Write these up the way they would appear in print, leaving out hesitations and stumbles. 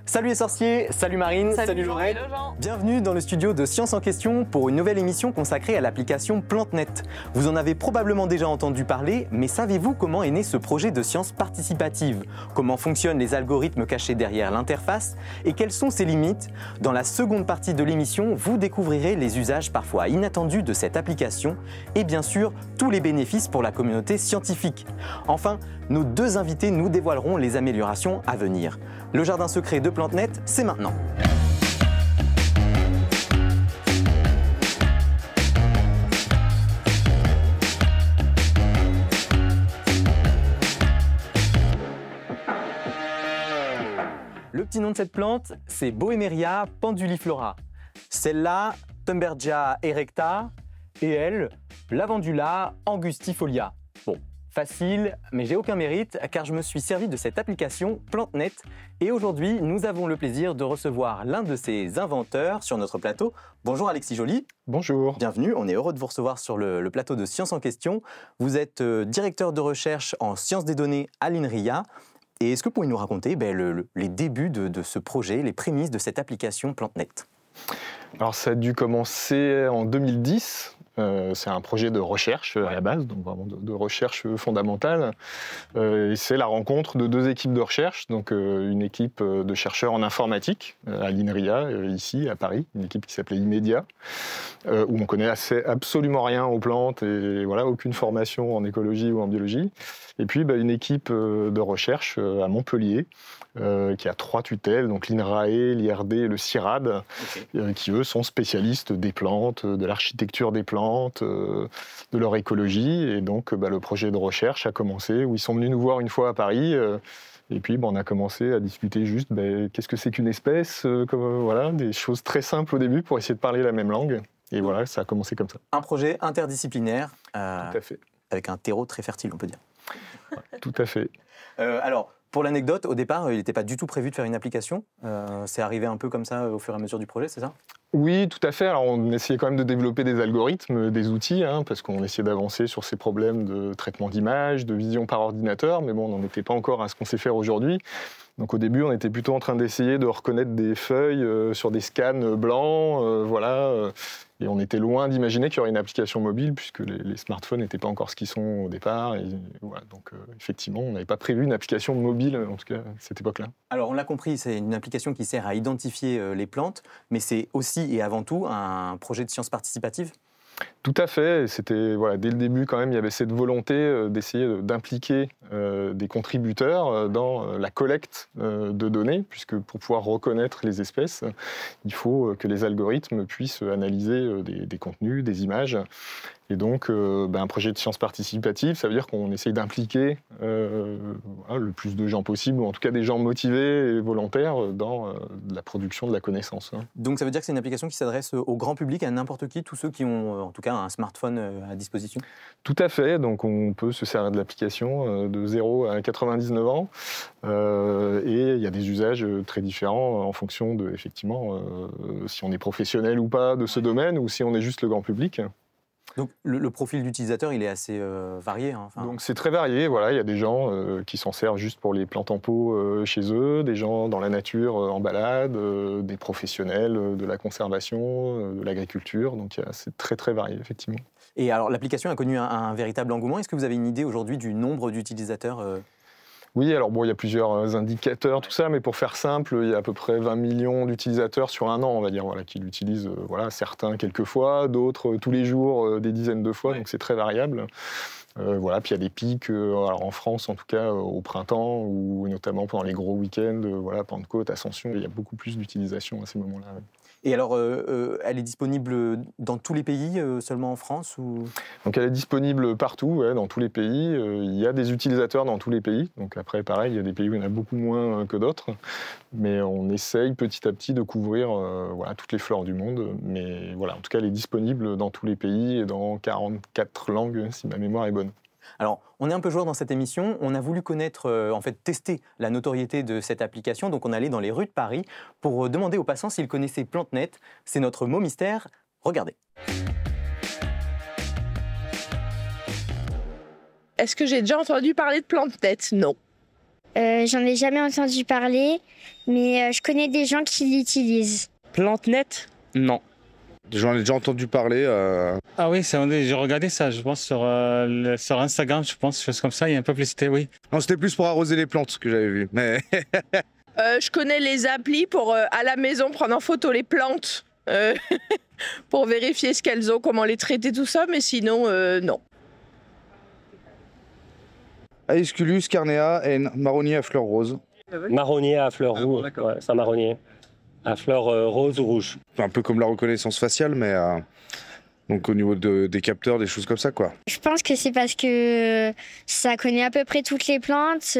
Salut les sorciers, salut Marine, salut Laurette. Bienvenue dans le studio de Science en question pour une nouvelle émission consacrée à l'application PlanteNet. Vous en avez probablement déjà entendu parler, mais savez-vous comment est né ce projet de science participative? Comment fonctionnent les algorithmes cachés derrière l'interface? Et quelles sont ses limites? Dans la seconde partie de l'émission, vous découvrirez les usages parfois inattendus de cette application et bien sûr tous les bénéfices pour la communauté scientifique. Enfin, nos deux invités nous dévoileront les améliorations à venir. Le jardin secret de PlanteNet, c'est maintenant. Le petit nom de cette plante, c'est Boemeria penduliflora. Celle-là, Thunbergia erecta, et elle, Lavandula angustifolia. Bon, facile, mais j'ai aucun mérite car je me suis servi de cette application PlanteNet et aujourd'hui nous avons le plaisir de recevoir l'un de ses inventeurs sur notre plateau. Bonjour Alexis Joly. Bonjour. Bienvenue, on est heureux de vous recevoir sur le plateau de Science en question. Vous êtes directeur de recherche en sciences des données à l'INRIA. Et est-ce que vous pouvez nous raconter les débuts de ce projet, les prémices de cette application PlanteNet? Alors ça a dû commencer en 2010. C'est un projet de recherche à la base, donc vraiment de recherche fondamentale. Et c'est la rencontre de deux équipes de recherche, donc une équipe de chercheurs en informatique à l'INRIA, ici à Paris, une équipe qui s'appelait Imedia, où on connaît absolument rien aux plantes et voilà, aucune formation en écologie ou en biologie. Et puis une équipe de recherche à Montpellier, qui a 3 tutelles, donc l'INRAE, l'IRD et le CIRAD, qui eux sont spécialistes des plantes, de l'architecture des plantes, de leur écologie. Et donc le projet de recherche a commencé, où ils sont venus nous voir une fois à Paris. Et puis on a commencé à discuter juste qu'est-ce que c'est qu'une espèce, voilà, des choses très simples au début pour essayer de parler la même langue. Et voilà, ça a commencé comme ça. Un projet interdisciplinaire, Tout à fait. avec un terreau très fertile, on peut dire. Ouais, tout à fait. Alors, pour l'anecdote, au départ, il n'était pas du tout prévu de faire une application. C'est arrivé un peu comme ça au fur et à mesure du projet, c'est ça? Oui, tout à fait. Alors, on essayait quand même de développer des algorithmes, des outils, parce qu'on essayait d'avancer sur ces problèmes de traitement d'images, de vision par ordinateur, mais bon, on n'en était pas encore à ce qu'on sait faire aujourd'hui. Donc au début, on était plutôt en train d'essayer de reconnaître des feuilles sur des scans blancs, voilà. Et on était loin d'imaginer qu'il y aurait une application mobile, puisque les smartphones n'étaient pas encore ce qu'ils sont au départ. Et voilà, donc effectivement, on n'avait pas prévu une application mobile, en tout cas, à cette époque-là. Alors on l'a compris, c'est une application qui sert à identifier les plantes, mais c'est aussi et avant tout un projet de science participative? Tout à fait. C'était dès le début quand même, il y avait cette volonté d'essayer d'impliquer des contributeurs dans la collecte de données, puisque pour pouvoir reconnaître les espèces, il faut que les algorithmes puissent analyser des contenus, des images. Et donc, un projet de science participative, ça veut dire qu'on essaye d'impliquer le plus de gens possible, ou en tout cas des gens motivés et volontaires dans la production de la connaissance. Donc ça veut dire que c'est une application qui s'adresse au grand public, à n'importe qui, tous ceux qui ont en tout cas un smartphone à disposition? Tout à fait, donc on peut se servir de l'application de 0 à 99 ans, et il y a des usages très différents en fonction de, effectivement, si on est professionnel ou pas de ce domaine, ou si on est juste le grand public. Donc le profil d'utilisateur, il est assez varié. Donc c'est très varié, voilà. Il y a des gens qui s'en servent juste pour les plantes en pot chez eux, des gens dans la nature en balade, des professionnels de la conservation, de l'agriculture, donc c'est très très varié effectivement. Et alors l'application a connu un véritable engouement. Est-ce que vous avez une idée aujourd'hui du nombre d'utilisateurs? Oui, alors il y a plusieurs indicateurs, tout ça, mais pour faire simple, il y a à peu près 20 millions d'utilisateurs sur un an, on va dire, qui l'utilisent, certains quelques fois, d'autres tous les jours, des dizaines de fois, donc c'est très variable. Puis il y a des pics, alors en France en tout cas, au printemps, ou notamment pendant les gros week-ends, Pentecôte, Ascension, il y a beaucoup plus d'utilisation à ces moments-là. Ouais. Et alors, elle est disponible dans tous les pays, seulement en France ou... Donc elle est disponible partout, dans tous les pays. Il y a des utilisateurs dans tous les pays. Donc après, pareil, il y a des pays où il y en a beaucoup moins que d'autres. Mais on essaye petit à petit de couvrir toutes les fleurs du monde. Mais voilà, en tout cas, elle est disponible dans tous les pays et dans 44 langues, si ma mémoire est bonne. Alors, on est un peu joueur dans cette émission. On a voulu connaître, tester la notoriété de cette application. Donc, on est allé dans les rues de Paris pour demander aux passants s'ils connaissaient PlanteNet. C'est notre mot mystère. Regardez. Est-ce que j'ai déjà entendu parler de PlanteNet? Non. J'en ai jamais entendu parler, mais je connais des gens qui l'utilisent. PlanteNet? Non. J'en ai déjà entendu parler. Ah oui, j'ai regardé ça, je pense, sur Instagram, je pense, chose comme ça, il y a une publicité, oui. Non, c'était plus pour arroser les plantes que j'avais vu. Mais je connais les applis pour à la maison prendre en photo les plantes pour vérifier ce qu'elles ont, comment les traiter, tout ça, mais sinon, non. Aesculus carnea N, marronnier à fleurs roses. Marronnier à fleurs rouges, ouais, c'est un marronnier. À fleurs roses ou rouges. Un peu comme la reconnaissance faciale, mais donc au niveau des capteurs, des choses comme ça, quoi. Je pense que c'est parce que ça connaît à peu près toutes les plantes,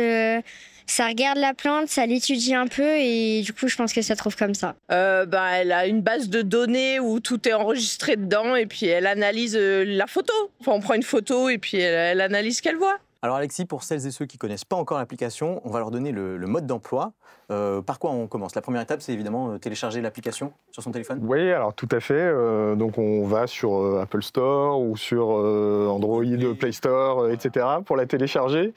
ça regarde la plante, ça l'étudie un peu et du coup je pense que ça trouve comme ça. Elle a une base de données où tout est enregistré dedans et puis elle analyse la photo. Enfin, on prend une photo et puis elle analyse ce qu'elle voit. Alors Alexis, pour celles et ceux qui ne connaissent pas encore l'application, on va leur donner le mode d'emploi. Par quoi on commence? La première étape, c'est évidemment télécharger l'application sur son téléphone. Oui, alors tout à fait. Donc on va sur Apple Store ou sur Android, Play Store, etc. pour la télécharger.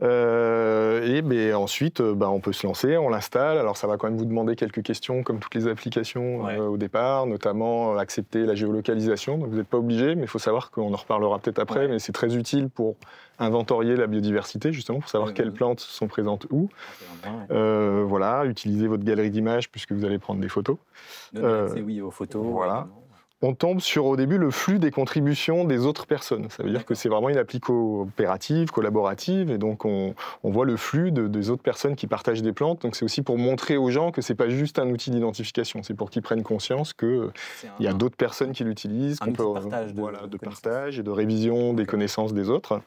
Et ensuite, on peut se lancer, on l'installe. Alors ça va quand même vous demander quelques questions, comme toutes les applications au départ, notamment accepter la géolocalisation. Donc vous n'êtes pas obligé, mais il faut savoir qu'on en reparlera peut-être après, mais c'est très utile pour inventorier la biodiversité, justement, pour savoir quelles plantes sont présentes où. Voilà, utilisez votre galerie d'images puisque vous allez prendre des photos. Oui, aux photos. Voilà. On tombe sur, au début, le flux des contributions des autres personnes. Ça veut dire que c'est vraiment une appli coopérative, collaborative, et donc on voit le flux des autres personnes qui partagent des plantes. Donc c'est aussi pour montrer aux gens que c'est pas juste un outil d'identification, c'est pour qu'ils prennent conscience qu'il y a d'autres personnes qui l'utilisent, qu'on peut de partage et de révision des connaissances des autres.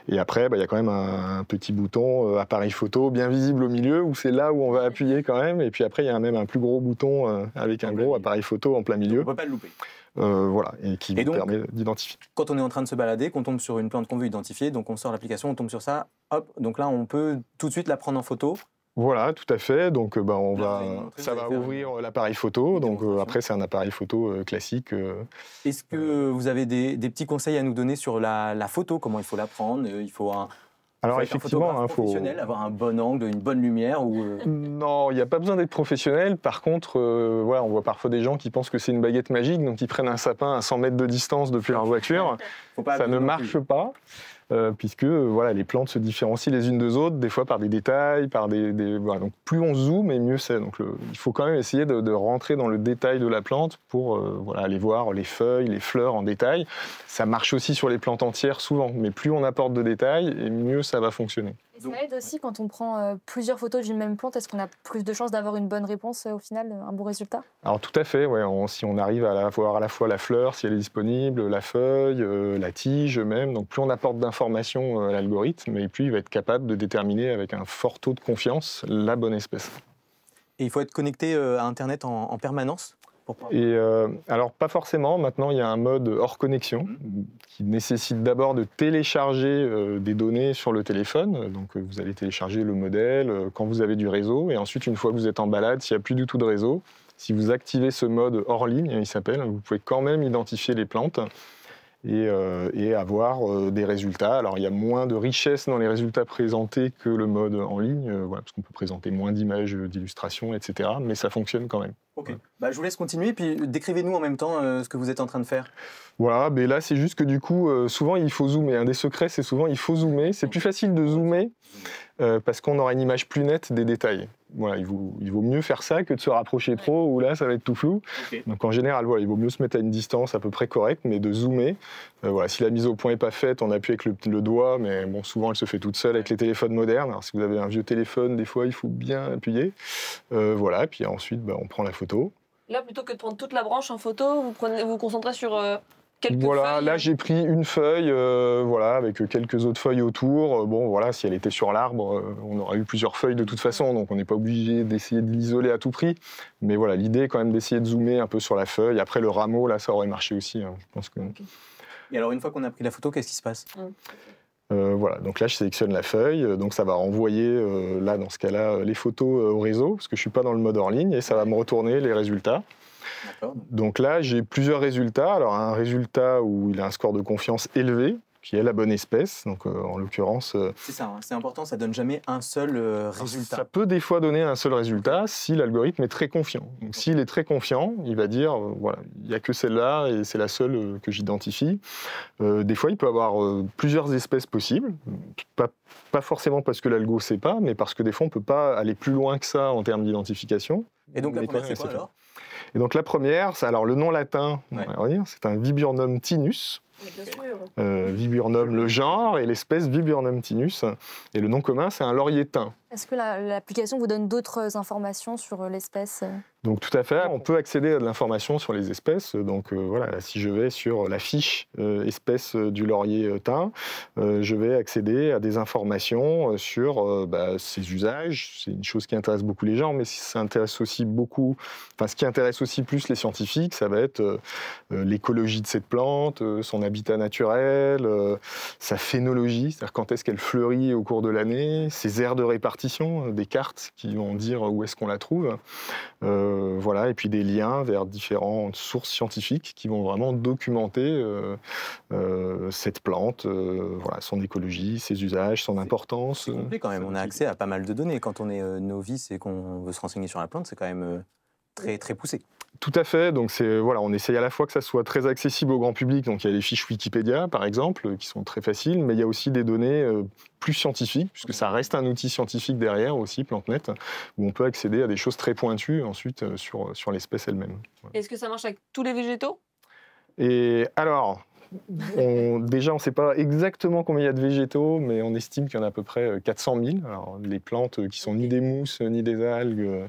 Et après, il y a quand même un petit bouton appareil photo bien visible au milieu, où c'est là où on va appuyer quand même. Et puis après, il y a même un plus gros bouton avec un gros appareil photo en plein milieu. On ne peut pas le louper. Voilà, et qui vous permet d'identifier. Quand on est en train de se balader, qu'on tombe sur une plante qu'on veut identifier, donc on sort l'application, on tombe sur ça, hop, donc là on peut tout de suite la prendre en photo. Voilà, tout à fait. Donc ça va ouvrir l'appareil photo. Donc après c'est un appareil photo classique. Est-ce que vous avez des petits conseils à nous donner sur la photo, comment il faut la prendre? Il faut Alors effectivement, il faut avoir un bon angle, une bonne lumière ou Non, il n'y a pas besoin d'être professionnel. Par contre, on voit parfois des gens qui pensent que c'est une baguette magique, donc ils prennent un sapin à 100 mètres de distance depuis leur voiture. Ça ne marche pas. Puisque les plantes se différencient les unes des autres, des fois par des détails, voilà. Donc plus on zoome, et mieux c'est. Donc il faut quand même essayer de rentrer dans le détail de la plante pour aller voir les feuilles, les fleurs en détail. Ça marche aussi sur les plantes entières souvent, mais plus on apporte de détails, et mieux ça va fonctionner. Et ça aide aussi quand on prend plusieurs photos d'une même plante, est-ce qu'on a plus de chances d'avoir une bonne réponse au final, un bon résultat? Alors tout à fait, si on arrive à voir à la fois la fleur, si elle est disponible, la feuille, la tige même, donc plus on apporte d'informations à l'algorithme, et plus il va être capable de déterminer avec un fort taux de confiance la bonne espèce. Et il faut être connecté à Internet en permanence? Et alors pas forcément, maintenant il y a un mode hors connexion qui nécessite d'abord de télécharger des données sur le téléphone, donc vous allez télécharger le modèle quand vous avez du réseau, et ensuite une fois que vous êtes en balade, s'il n'y a plus du tout de réseau, si vous activez ce mode hors ligne, il s'appelle, vous pouvez quand même identifier les plantes et avoir des résultats. Alors il y a moins de richesse dans les résultats présentés que le mode en ligne, parce qu'on peut présenter moins d'images, d'illustrations, etc. Mais ça fonctionne quand même. Ok. Je vous laisse continuer, puis décrivez-nous en même temps ce que vous êtes en train de faire. Voilà, mais là c'est juste que du coup, souvent il faut zoomer. Un des secrets, c'est souvent il faut zoomer. C'est plus facile de zoomer parce qu'on aura une image plus nette des détails. Voilà, il vaut mieux faire ça que de se rapprocher trop, où là ça va être tout flou. Okay. Donc en général, il vaut mieux se mettre à une distance à peu près correcte, mais de zoomer. Si la mise au point n'est pas faite, on appuie avec le doigt, mais bon, souvent elle se fait toute seule avec les téléphones modernes. Alors si vous avez un vieux téléphone, des fois il faut bien appuyer. Puis ensuite on prend la photo. Là, plutôt que de prendre toute la branche en photo, vous vous concentrez sur quelques feuilles. Là j'ai pris une feuille, avec quelques autres feuilles autour. Si elle était sur l'arbre, on aurait eu plusieurs feuilles de toute façon, donc on n'est pas obligé d'essayer de l'isoler à tout prix. Mais l'idée est quand même d'essayer de zoomer un peu sur la feuille. Après le rameau, là, ça aurait marché aussi. Je pense que. Okay. Et alors une fois qu'on a pris la photo, qu'est-ce qui se passe? Donc là je sélectionne la feuille, donc ça va renvoyer, là dans ce cas-là, les photos au réseau, parce que je ne suis pas dans le mode hors ligne, et ça va me retourner les résultats. Donc là j'ai plusieurs résultats. Alors un résultat où il a un score de confiance élevé, qui est la bonne espèce. Donc, en l'occurrence... C'est ça, c'est important, ça ne donne jamais un seul résultat. Ça peut des fois donner un seul résultat si l'algorithme est très confiant. Donc, s'il est très confiant, il va dire, voilà, il n'y a que celle-là et c'est la seule que j'identifie. Des fois, il peut y avoir plusieurs espèces possibles, pas forcément parce que l'algo ne sait pas, mais parce que des fois, on ne peut pas aller plus loin que ça en termes d'identification. Et donc, la première, c'est quoi alors ? Et donc, la première, alors le nom latin, c'est un Viburnum tinus. Viburnum le genre et l'espèce Viburnum tinus. Et le nom commun, c'est un laurier thym. Est-ce que l'application vous donne d'autres informations sur l'espèce ? Donc tout à fait, on peut accéder à de l'information sur les espèces. Donc voilà, si je vais sur la fiche espèce du laurier thym, je vais accéder à des informations sur ses usages. C'est une chose qui intéresse beaucoup les gens, mais ça intéresse aussi beaucoup, ce qui intéresse aussi plus les scientifiques, ça va être l'écologie de cette plante, son habitat naturel, sa phénologie, c'est-à-dire quand est-ce qu'elle fleurit au cours de l'année, ses aires de répartition, des cartes qui vont dire où est-ce qu'on la trouve. Voilà, et puis des liens vers différentes sources scientifiques qui vont vraiment documenter cette plante, voilà, son écologie, ses usages, son importance. C'est complet quand même, on a accès à pas mal de données. Quand on est novice et qu'on veut se renseigner sur la plante, c'est quand même très, très poussé. Tout à fait, donc voilà, on essaye à la fois que ça soit très accessible au grand public, donc il y a les fiches Wikipédia par exemple, qui sont très faciles, mais il y a aussi des données plus scientifiques, puisque ça reste un outil scientifique derrière aussi, PlanteNet, où on peut accéder à des choses très pointues ensuite sur l'espèce elle-même. Voilà. Est-ce que ça marche avec tous les végétaux ? Et alors, déjà, on ne sait pas exactement combien il y a de végétaux, mais on estime qu'il y en a à peu près 400 000. Alors, les plantes qui sont ni des mousses, ni des algues,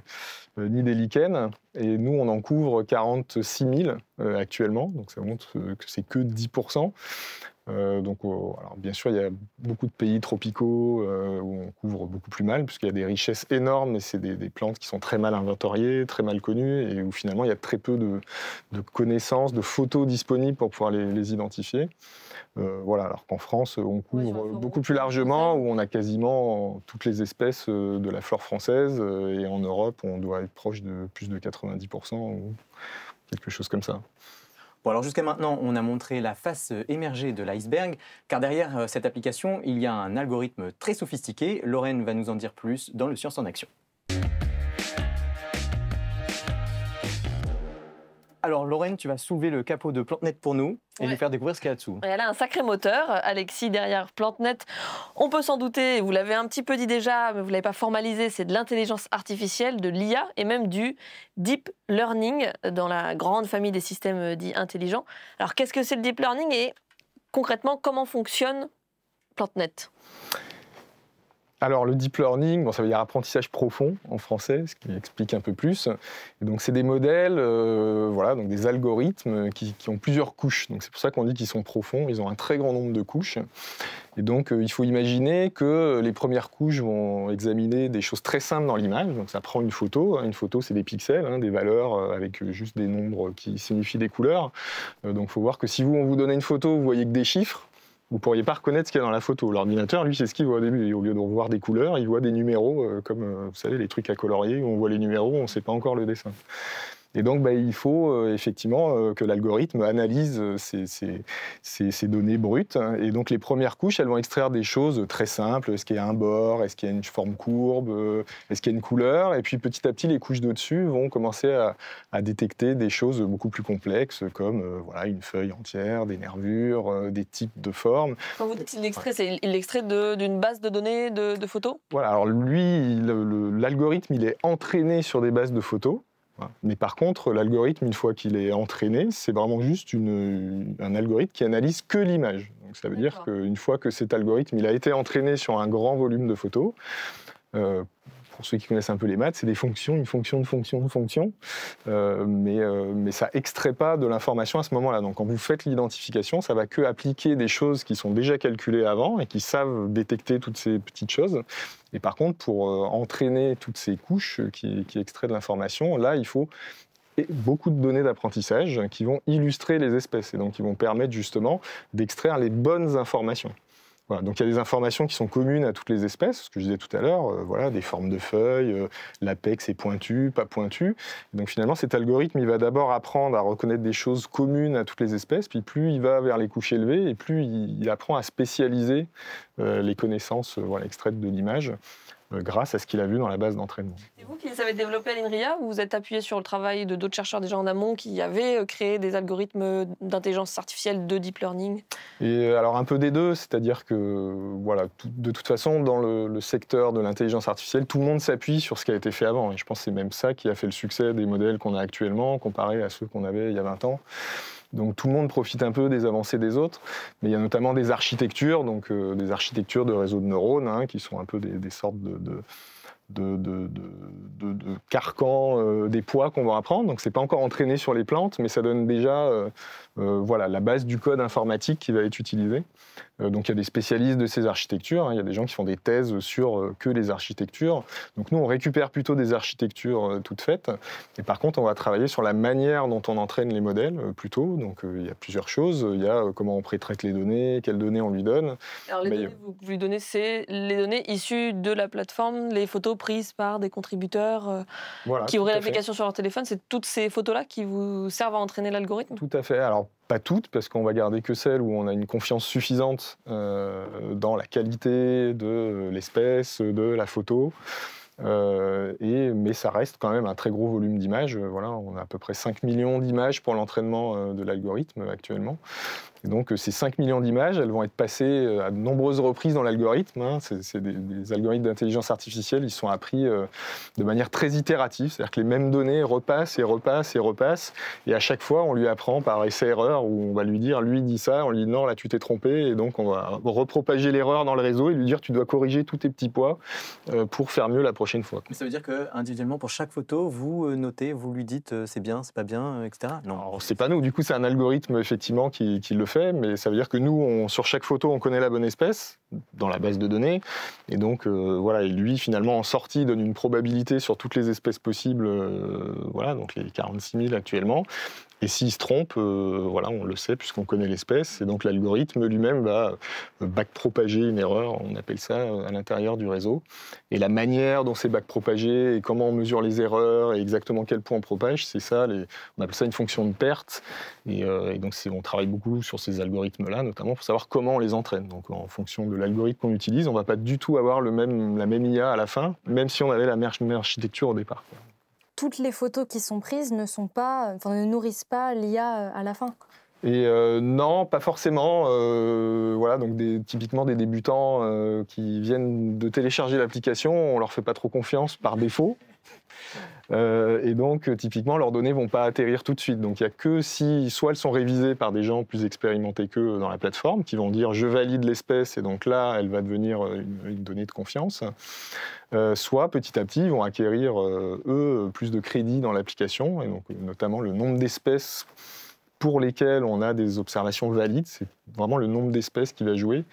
ni des lichens. Et nous, on en couvre 46 000 actuellement, donc ça montre que c'est que 10%. Alors bien sûr, il y a beaucoup de pays tropicaux où on couvre beaucoup plus mal, puisqu'il y a des richesses énormes, mais c'est des plantes qui sont très mal inventoriées, très mal connues, et où finalement il y a très peu de connaissances, de photos disponibles pour pouvoir les identifier. Voilà, alors qu'en France, on couvre beaucoup plus largement, où on a quasiment toutes les espèces de la flore française, et en Europe, on doit être proche de plus de 90%, ou quelque chose comme ça. Bon, alors jusqu'à maintenant, on a montré la face émergée de l'iceberg, car derrière cette application, il y a un algorithme très sophistiqué. Lorraine va nous en dire plus dans le Science en Action. Alors Lorraine, tu vas soulever le capot de PlanteNet pour nous et nous faire découvrir ce qu'il y a dessous. Et elle a un sacré moteur. Alexis, derrière PlanteNet, on peut s'en douter, vous l'avez un petit peu dit déjà, mais vous ne l'avez pas formalisé, c'est de l'intelligence artificielle, de l'IA et même du deep learning dans la grande famille des systèmes dits intelligents. Alors qu'est-ce que c'est le deep learning et concrètement, comment fonctionne PlanteNet ? Alors le deep learning, ça veut dire apprentissage profond en français, ce qui explique un peu plus. Et donc c'est des modèles, voilà, donc des algorithmes qui ont plusieurs couches. Donc c'est pour ça qu'on dit qu'ils sont profonds. Ils ont un très grand nombre de couches. Et donc il faut imaginer que les premières couches vont examiner des choses très simples dans l'image. Donc ça prend une photo. Une photo, c'est des pixels, des valeurs avec juste des nombres qui signifient des couleurs. Donc il faut voir que si on vous donnait une photo, vous voyez que des chiffres. Vous ne pourriez pas reconnaître ce qu'il y a dans la photo. L'ordinateur, lui, c'est ce qu'il voit au début. Et au lieu de voir des couleurs, il voit des numéros, comme vous savez, les trucs à colorier, où on voit les numéros, on ne sait pas encore le dessin. Et donc, il faut effectivement que l'algorithme analyse ces données brutes. Et donc, les premières couches, elles vont extraire des choses très simples. Est-ce qu'il y a un bord? Est-ce qu'il y a une forme courbe? Est-ce qu'il y a une couleur? Et puis, petit à petit, les couches de dessus vont commencer à détecter des choses beaucoup plus complexes, comme voilà, une feuille entière, des nervures, des types de formes. Quand vous dites l'extrait, c'est l'extrait d'une base de données de photos? Voilà, alors lui, l'algorithme, il est entraîné sur des bases de photos. Mais par contre, l'algorithme, une fois qu'il est entraîné, c'est vraiment juste un algorithme qui analyse que l'image. Donc ça veut dire qu'une fois que cet algorithme il a été entraîné sur un grand volume de photos, pour ceux qui connaissent un peu les maths, c'est des fonctions, une fonction, une fonction, une fonction, mais ça extrait pas de l'information à ce moment-là. Donc quand vous faites l'identification, ça va que appliquer des choses qui sont déjà calculées avant et qui savent détecter toutes ces petites choses. Et par contre, pour entraîner toutes ces couches qui extraient de l'information, là, il faut beaucoup de données d'apprentissage qui vont illustrer les espèces et donc qui vont permettre justement d'extraire les bonnes informations. Voilà, donc il y a des informations qui sont communes à toutes les espèces, ce que je disais tout à l'heure, voilà, des formes de feuilles, l'apex est pointu, pas pointu. Donc finalement, cet algorithme, il va d'abord apprendre à reconnaître des choses communes à toutes les espèces, puis plus il va vers les couches élevées, et plus il apprend à spécialiser les connaissances voilà, extraites de l'image grâce à ce qu'il a vu dans la base d'entraînement. C'est vous qui les avez développés à l'INRIA ou vous êtes appuyé sur le travail de d'autres chercheurs déjà en amont qui avaient créé des algorithmes d'intelligence artificielle de deep learning? Et alors un peu des deux, c'est-à-dire que voilà, de toute façon, dans le secteur de l'intelligence artificielle, tout le monde s'appuie sur ce qui a été fait avant. Et je pense que c'est même ça qui a fait le succès des modèles qu'on a actuellement, comparé à ceux qu'on avait il y a 20 ans. Donc tout le monde profite un peu des avancées des autres, mais il y a notamment des architectures, donc des architectures de réseaux de neurones, hein, qui sont un peu des sortes de carcans, des poids qu'on va apprendre. Donc c'est pas encore entraîné sur les plantes, mais ça donne déjà voilà, la base du code informatique qui va être utilisé. Donc il y a des spécialistes de ces architectures, hein, il y a des gens qui font des thèses sur que les architectures. Donc nous on récupère plutôt des architectures toutes faites, et par contre on va travailler sur la manière dont on entraîne les modèles plutôt. Donc il y a plusieurs choses, il y a comment on pré-traite les données, quelles données on lui donne. Alors les données que vous lui donnez, c'est les données issues de la plateforme, les photos prises par des contributeurs voilà, qui auraient l'application sur leur téléphone, c'est toutes ces photos-là qui vous servent à entraîner l'algorithme? Tout à fait. Alors, pas toutes, parce qu'on va garder que celles où on a une confiance suffisante dans la qualité de l'espèce, de la photo. Mais ça reste quand même un très gros volume d'images. Voilà, on a à peu près 5 millions d'images pour l'entraînement de l'algorithme actuellement. Et donc ces 5 millions d'images, elles vont être passées à de nombreuses reprises dans l'algorithme. Hein. C'est des algorithmes d'intelligence artificielle, ils sont appris de manière très itérative, c'est-à-dire que les mêmes données repassent et repassent et repassent, et à chaque fois on lui apprend par essai-erreur, où on va lui dire, lui dit ça, on lui dit non, là tu t'es trompé, et donc on va repropager l'erreur dans le réseau et lui dire tu dois corriger tous tes petits pois pour faire mieux la prochaine fois. Mais ça veut dire qu'individuellement, pour chaque photo, vous notez, vous lui dites c'est bien, c'est pas bien, etc. Non. Alors, c'est pas nous, du coup c'est un algorithme effectivement qui le fait, mais ça veut dire que nous, sur chaque photo, on connaît la bonne espèce dans la base de données, et donc voilà, et lui finalement en sortie donne une probabilité sur toutes les espèces possibles, voilà, donc les 46 000 actuellement. Et s'il se trompe, voilà, on le sait puisqu'on connaît l'espèce, et donc l'algorithme lui-même va backpropager une erreur, on appelle ça, à l'intérieur du réseau. Et la manière dont c'est backpropagé et comment on mesure les erreurs et exactement quel point on propage, c'est ça, on appelle ça une fonction de perte. Et donc on travaille beaucoup sur ces algorithmes-là, notamment pour savoir comment on les entraîne. Donc en fonction de l'algorithme qu'on utilise, on ne va pas du tout avoir la même IA à la fin, même si on avait la même architecture au départ. Toutes les photos qui sont prises ne nourrissent pas l'IA à la fin. Et non, pas forcément. Voilà, donc typiquement des débutants qui viennent de télécharger l'application, on leur fait pas trop confiance par défaut. Et donc, typiquement, leurs données vont pas atterrir tout de suite. Donc, il n'y a que si, soit elles sont révisées par des gens plus expérimentés qu'eux dans la plateforme, qui vont dire « je valide l'espèce » et donc là, elle va devenir une donnée de confiance. Soit, petit à petit, ils vont acquérir, eux, plus de crédits dans l'application, et donc notamment le nombre d'espèces pour lesquelles on a des observations valides, c'est vraiment le nombre d'espèces qui va jouer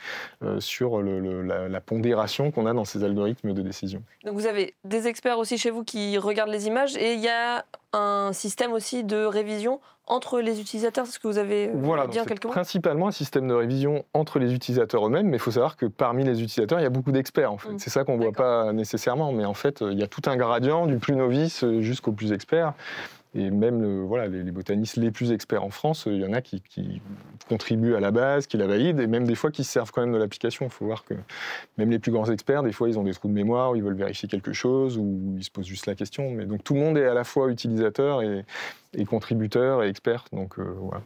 sur la pondération qu'on a dans ces algorithmes de décision. Donc vous avez des experts aussi chez vous qui regardent les images, et il y a un système aussi de révision entre les utilisateurs, c'est ce que vous avez dit en quelques mots? Principalement un système de révision entre les utilisateurs eux-mêmes, mais il faut savoir que parmi les utilisateurs, il y a beaucoup d'experts en fait. C'est ça qu'on ne voit pas nécessairement, mais en fait, il y a tout un gradient du plus novice jusqu'au plus expert. Et même voilà, les botanistes les plus experts en France, il y en a qui contribuent à la base, qui la valident, et même des fois qui se servent quand même de l'application. Il faut voir que même les plus grands experts, des fois, ils ont des trous de mémoire, ou ils veulent vérifier quelque chose, ou ils se posent juste la question. Mais donc tout le monde est à la fois utilisateur et contributeur et expert. Donc voilà.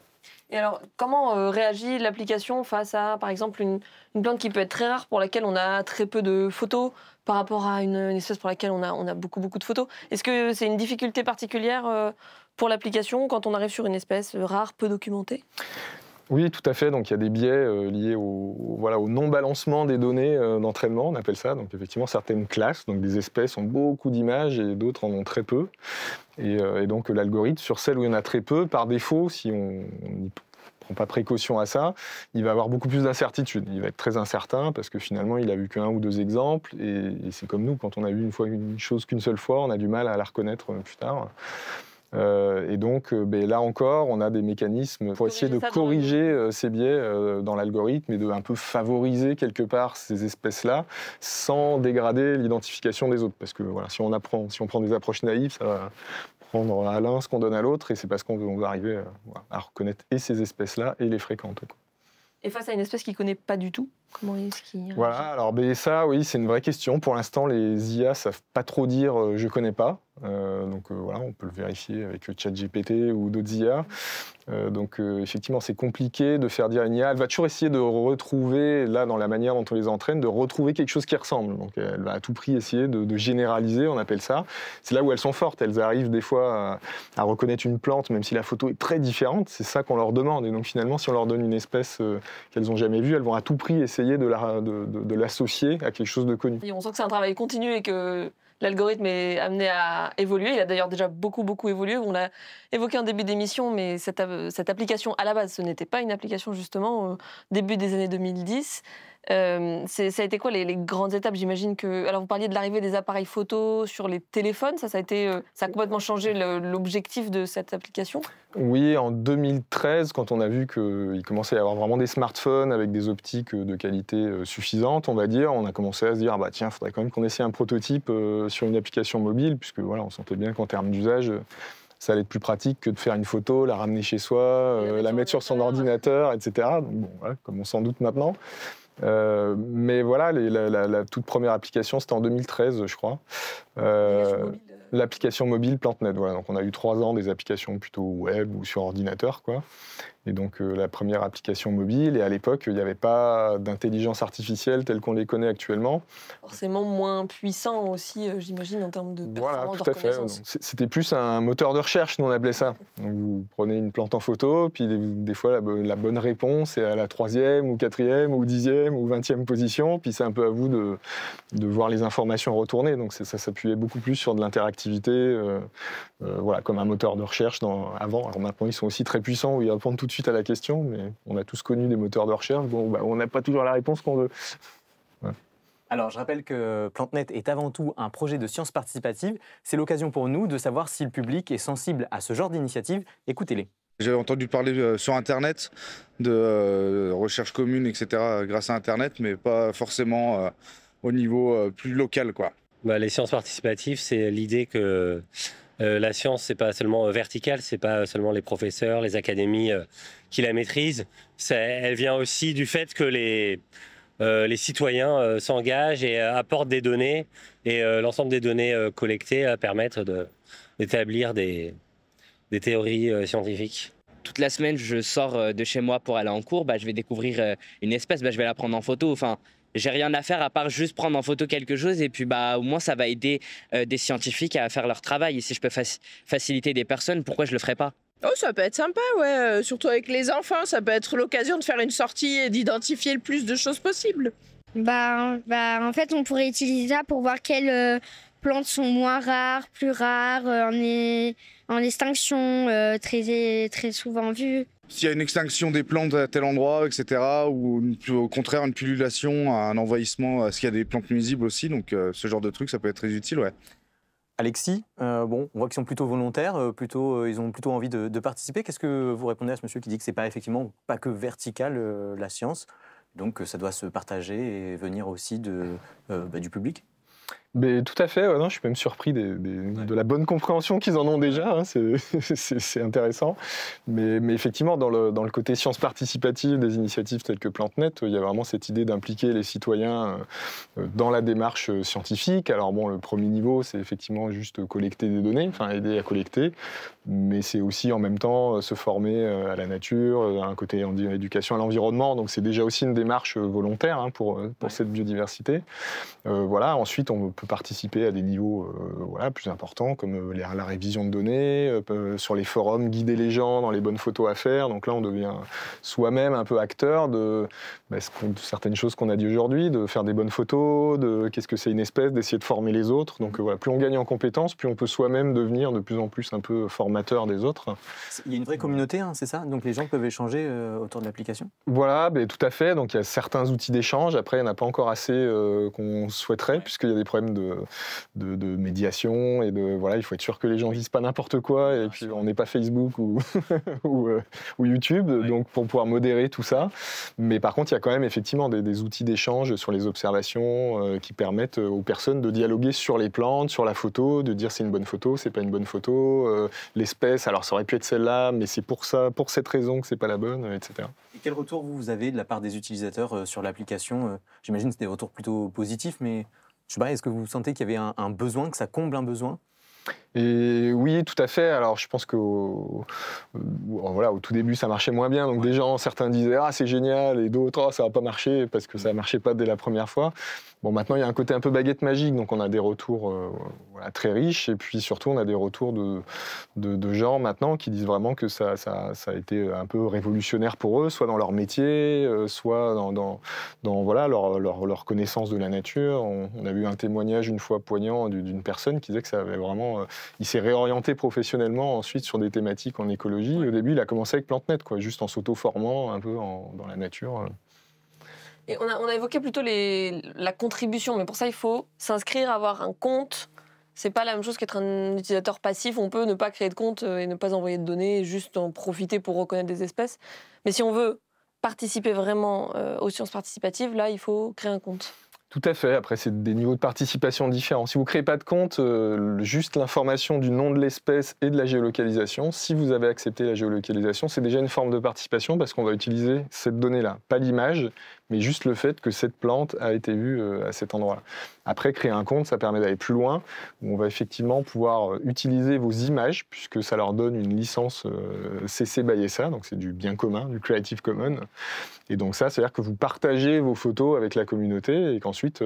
Et alors, comment réagit l'application face à, par exemple, une plante qui peut être très rare, pour laquelle on a très peu de photos, par rapport à une espèce pour laquelle on a beaucoup de photos? Est-ce que c'est une difficulté particulière pour l'application quand on arrive sur une espèce rare, peu documentée? Oui, tout à fait. Donc, il y a des biais liés au non-balancement des données d'entraînement, on appelle ça. Donc, effectivement, certaines classes, donc des espèces ont beaucoup d'images et d'autres en ont très peu. Et donc, l'algorithme, sur celles où il y en a très peu, par défaut, si on n'y prend pas précaution à ça, il va avoir beaucoup plus d'incertitudes. Il va être très incertain parce que finalement, il a vu qu'un ou deux exemples. Et c'est comme nous, quand on a vu une chose qu'une seule fois, on a du mal à la reconnaître plus tard. Et donc, là encore, on a des mécanismes pour essayer de corriger ces biais dans l'algorithme et de un peu favoriser quelque part ces espèces-là sans dégrader l'identification des autres. Parce que voilà, si on prend des approches naïves, ça va prendre à l'un ce qu'on donne à l'autre, et c'est parce qu'on va arriver à reconnaître et ces espèces-là et les fréquentes, quoi. Et face à une espèce qu'il ne connaît pas du tout, comment est-ce qu'il réagit ? Voilà, alors ça, oui, c'est une vraie question. Pour l'instant, les IA ne savent pas trop dire « je ne connais pas ». Voilà, on peut le vérifier avec ChatGPT ou d'autres IA. Effectivement, c'est compliqué de faire dire à une IA. Elle va toujours essayer de retrouver, là, dans la manière dont on les entraîne, de retrouver quelque chose qui ressemble. Donc, elle va à tout prix essayer de généraliser, on appelle ça. C'est là où elles sont fortes. Elles arrivent des fois à reconnaître une plante, même si la photo est très différente. C'est ça qu'on leur demande. Et donc, finalement, si on leur donne une espèce qu'elles n'ont jamais vue, elles vont à tout prix essayer de l'associer à quelque chose de connu. Et on sent que c'est un travail continu et que l'algorithme est amené à évoluer. Il a d'ailleurs déjà beaucoup évolué. On l'a évoqué en début d'émission, mais cette application, à la base, ce n'était pas une application, justement, au début des années 2010. Ça a été quoi les grandes étapes ? J'imagine que... Alors, vous parliez de l'arrivée des appareils photo sur les téléphones. Ça a complètement changé l'objectif de cette application ? Oui, en 2013, quand on a vu qu'il commençait à y avoir vraiment des smartphones avec des optiques de qualité suffisante, on va dire, on a commencé à se dire, tiens, il faudrait quand même qu'on essaie un prototype sur une application mobile, puisque voilà, on sentait bien qu'en termes d'usage, ça allait être plus pratique que de faire une photo, la ramener chez soi, la mettre sur son ordinateur, etc. Donc, bon, voilà, comme on s'en doute maintenant. Mais voilà, la toute première application, c'était en 2013, je crois. L'application mobile PlanteNet. Voilà. Donc on a eu 3 ans des applications plutôt web ou sur ordinateur, quoi. Et donc la première application mobile, et à l'époque, il n'y avait pas d'intelligence artificielle telle qu'on les connaît actuellement. Forcément moins puissant aussi, j'imagine, en termes de performance, voilà, tout à de fait. reconnaissance. C'était plus un moteur de recherche, nous on appelait ça. Donc vous prenez une plante en photo, puis des fois la bonne réponse est à la 3e ou 4e ou 10e ou 20e position, puis c'est un peu à vous de voir les informations retourner. Donc ça s'appuyait beaucoup plus sur de l'interactivité, voilà, comme un moteur de recherche avant. Alors maintenant ils sont aussi très puissants, où ils répondent tout de suite à la question, mais on a tous connu des moteurs de recherche. Bon, on n'a pas toujours la réponse qu'on veut. Ouais. Alors, je rappelle que PlanteNet est avant tout un projet de science participative. C'est l'occasion pour nous de savoir si le public est sensible à ce genre d'initiative. Écoutez-les. J'ai entendu parler sur Internet de recherche commune, etc., grâce à Internet, mais pas forcément au niveau plus local, quoi. Les sciences participatives, c'est l'idée que la science, c'est pas seulement vertical, c'est pas seulement les professeurs, les académies qui la maîtrisent. Elle vient aussi du fait que les citoyens s'engagent et apportent des données, et l'ensemble des données collectées permettent d'établir des théories scientifiques. Toute la semaine, je sors de chez moi pour aller en cours, je vais découvrir une espèce, je vais la prendre en photo. Enfin, j'ai rien à faire à part juste prendre en photo quelque chose, et puis au moins ça va aider des scientifiques à faire leur travail. Et si je peux faciliter des personnes, pourquoi je le ferais pas ? Oh, ça peut être sympa, ouais. Surtout avec les enfants, ça peut être l'occasion de faire une sortie et d'identifier le plus de choses possibles. En fait, on pourrait utiliser ça pour voir quelles plantes sont moins rares, plus rares, en extinction, très souvent vues. S'il y a une extinction des plantes à tel endroit, etc., ou au contraire une pullulation, un envahissement, est-ce qu'il y a des plantes nuisibles aussi, donc ce genre de truc, ça peut être très utile, ouais. Alexis, on voit qu'ils sont plutôt volontaires, ils ont plutôt envie de participer. Qu'est-ce que vous répondez à ce monsieur qui dit que c'est pas effectivement pas que vertical la science, donc ça doit se partager et venir aussi du public? Mais tout à fait, non, je suis même surpris de la bonne compréhension qu'ils en ont déjà, hein, c'est intéressant. Mais effectivement, dans le côté science participative des initiatives telles que PlanteNet, il y a vraiment cette idée d'impliquer les citoyens dans la démarche scientifique. Alors bon, le premier niveau, c'est effectivement juste collecter des données, enfin aider à collecter, mais c'est aussi en même temps se former à la nature, un côté éducation à l'environnement, donc c'est déjà aussi une démarche volontaire pour cette biodiversité. Voilà, ensuite on peut participer à des niveaux plus importants, comme la révision de données, sur les forums, guider les gens dans les bonnes photos à faire. Donc là, on devient soi-même un peu acteur de certaines choses qu'on a dit aujourd'hui, de faire des bonnes photos, de qu'est-ce que c'est une espèce, d'essayer de former les autres. Donc voilà, plus on gagne en compétences, plus on peut soi-même devenir de plus en plus un peu formateur formateurs des autres. Il y a une vraie communauté, hein, c'est ça? Donc les gens peuvent échanger autour de l'application? Voilà, tout à fait. Donc il y a certains outils d'échange. Après, il n'y en a pas encore assez qu'on souhaiterait, puisqu'il y a des problèmes de médiation et voilà, il faut être sûr que les gens ne disent pas n'importe quoi et puis on n'est pas Facebook ou, ou YouTube, donc pour pouvoir modérer tout ça. Mais par contre, il y a quand même effectivement des outils d'échange sur les observations qui permettent aux personnes de dialoguer sur les plantes, sur la photo, de dire c'est une bonne photo, c'est pas une bonne photo, l'espèce, alors ça aurait pu être celle-là, mais c'est pour cette raison que c'est pas la bonne, etc. Et quel retour vous avez de la part des utilisateurs sur l'application? J'imagine que c'est des retours plutôt positifs, mais je sais pas, est-ce que vous sentez qu'il y avait un besoin, que ça comble un besoin? Et oui, tout à fait. Alors, je pense qu'au tout début, ça marchait moins bien. Donc, des gens, certains disaient « Ah, c'est génial » et d'autres « Ah, ça va pas marcher » parce que ça ne marchait pas dès la première fois. Bon, maintenant, il y a un côté un peu baguette magique. Donc, on a des retours très riches. Et puis, surtout, on a des retours de gens maintenant qui disent vraiment que ça a été un peu révolutionnaire pour eux, soit dans leur métier, soit dans leur connaissance de la nature. On a eu un témoignage une fois poignant d'une personne qui disait que ça avait vraiment... il s'est réorienté professionnellement ensuite sur des thématiques en écologie. Au début, il a commencé avec PlanteNet, juste en s'auto-formant un peu dans la nature. Et on a évoqué plutôt la contribution, mais pour ça, il faut s'inscrire, avoir un compte. C'est pas la même chose qu'être un utilisateur passif. On peut ne pas créer de compte et ne pas envoyer de données, et juste en profiter pour reconnaître des espèces. Mais si on veut participer vraiment aux sciences participatives, là, il faut créer un compte. Tout à fait. Après, c'est des niveaux de participation différents. Si vous ne créez pas de compte, juste l'information du nom de l'espèce et de la géolocalisation, si vous avez accepté la géolocalisation, c'est déjà une forme de participation parce qu'on va utiliser cette donnée-là. Pas l'image, mais juste le fait que cette plante a été vue à cet endroit-là. Après, créer un compte, ça permet d'aller plus loin, où on va effectivement pouvoir utiliser vos images, puisque ça leur donne une licence CC by SA, donc c'est du bien commun, du Creative Commons. Et donc ça, c'est-à-dire que vous partagez vos photos avec la communauté et qu'ensuite,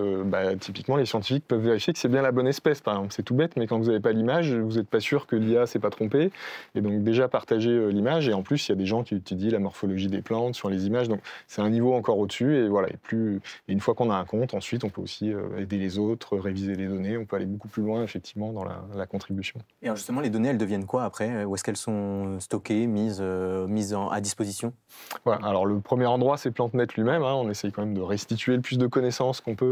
typiquement, les scientifiques peuvent vérifier que c'est bien la bonne espèce, par exemple. C'est tout bête, mais quand vous n'avez pas l'image, vous n'êtes pas sûr que l'IA ne s'est pas trompée. Et donc déjà, partagez l'image. Et en plus, il y a des gens qui étudient la morphologie des plantes sur les images. Donc c'est un niveau encore au-dessus. Et voilà, et une fois qu'on a un compte, ensuite, on peut aussi aider les autres, réviser les données. On peut aller beaucoup plus loin, effectivement, dans la contribution. Et alors justement, les données, elles deviennent quoi après? Où est-ce qu'elles sont stockées, mises à disposition? Voilà. Alors le premier endroit, c'est PlanteNet lui-même. On essaye quand même de restituer le plus de connaissances qu'on peut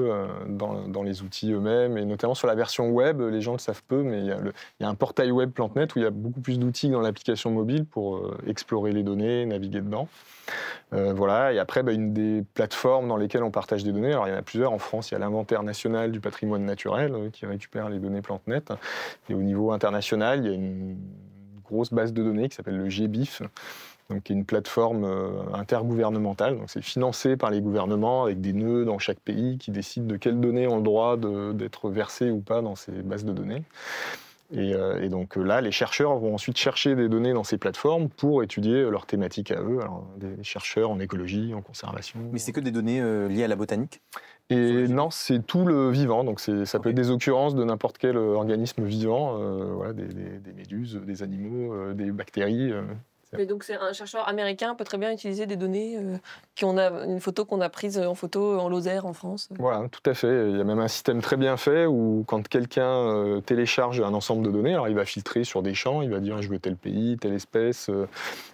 dans les outils eux-mêmes, et notamment sur la version web. Les gens le savent peu, mais il y a un portail web PlanteNet où il y a beaucoup plus d'outils que dans l'application mobile pour explorer les données, naviguer dedans. Voilà. Et après, une des plateformes dans lesquelles on partage des données, alors il y en a plusieurs en France, il y a l'Inventaire national du patrimoine naturel qui récupère les données PlanteNet. Et au niveau international, il y a une grosse base de données qui s'appelle le GBIF, donc qui est une plateforme intergouvernementale. Donc c'est financé par les gouvernements avec des nœuds dans chaque pays qui décident de quelles données ont le droit d'être versées ou pas dans ces bases de données. Et donc là, les chercheurs vont ensuite chercher des données dans ces plateformes pour étudier leurs thématiques à eux. Alors, des chercheurs en écologie, en conservation. Mais c'est que des données liées à la botanique? Et non, c'est tout le vivant. Donc ça peut être des occurrences de n'importe quel organisme vivant, des méduses, des animaux, des bactéries. Mais donc c'est un chercheur américain peut très bien utiliser des données une photo qu'on a prise en photo en Lozère en France. Voilà, tout à fait. Il y a même un système très bien fait où quand quelqu'un télécharge un ensemble de données, alors il va filtrer sur des champs, il va dire je veux tel pays, telle espèce,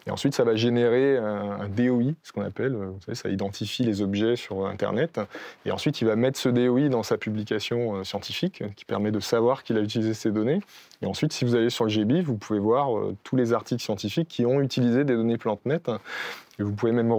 et ensuite ça va générer un DOI, ce qu'on appelle, vous savez, ça identifie les objets sur Internet, et ensuite il va mettre ce DOI dans sa publication scientifique qui permet de savoir qu'il a utilisé ces données. Et ensuite, si vous allez sur le GBIF, vous pouvez voir tous les articles scientifiques qui ont utilisé des données PlanteNet. Et vous pouvez même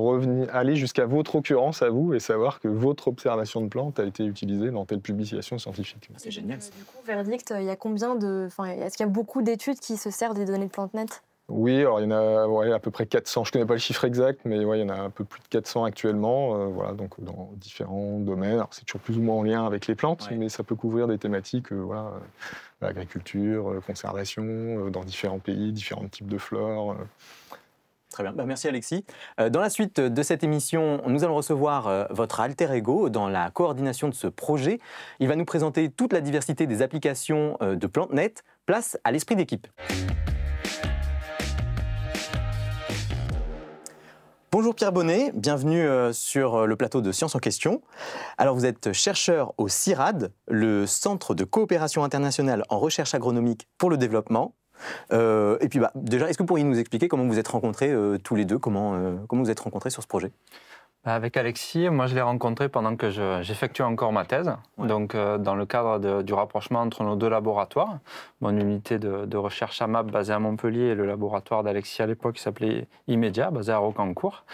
aller jusqu'à votre occurrence à vous et savoir que votre observation de plante a été utilisée dans telle publication scientifique. C'est génial. Du coup, verdict, il y a combien est-ce qu'il y a beaucoup d'études qui se servent des données de PlanteNet? Oui, alors il y en a à peu près 400. Je ne connais pas le chiffre exact, mais il y en a un peu plus de 400 actuellement, donc dans différents domaines. Alors c'est toujours plus ou moins en lien avec les plantes, mais ça peut couvrir des thématiques, agriculture, conservation, dans différents pays, différents types de flore. Très bien, merci Alexis. Dans la suite de cette émission, nous allons recevoir votre alter ego dans la coordination de ce projet. Il va nous présenter toute la diversité des applications de PlanteNet. Place à l'esprit d'équipe. Bonjour Pierre Bonnet, bienvenue sur le plateau de Sciences en Question. Alors vous êtes chercheur au CIRAD, le Centre de coopération internationale en recherche agronomique pour le développement. Et puis déjà, est-ce que vous pourriez nous expliquer comment vous êtes rencontrés tous les deux, comment vous êtes rencontrés sur ce projet? Avec Alexis, moi je l'ai rencontré pendant que j'effectuais encore ma thèse, donc dans le cadre du rapprochement entre nos deux laboratoires, mon unité de recherche AMAP basée à Montpellier et le laboratoire d'Alexis à l'époque qui s'appelait Immédiat, basé à Rocancourt.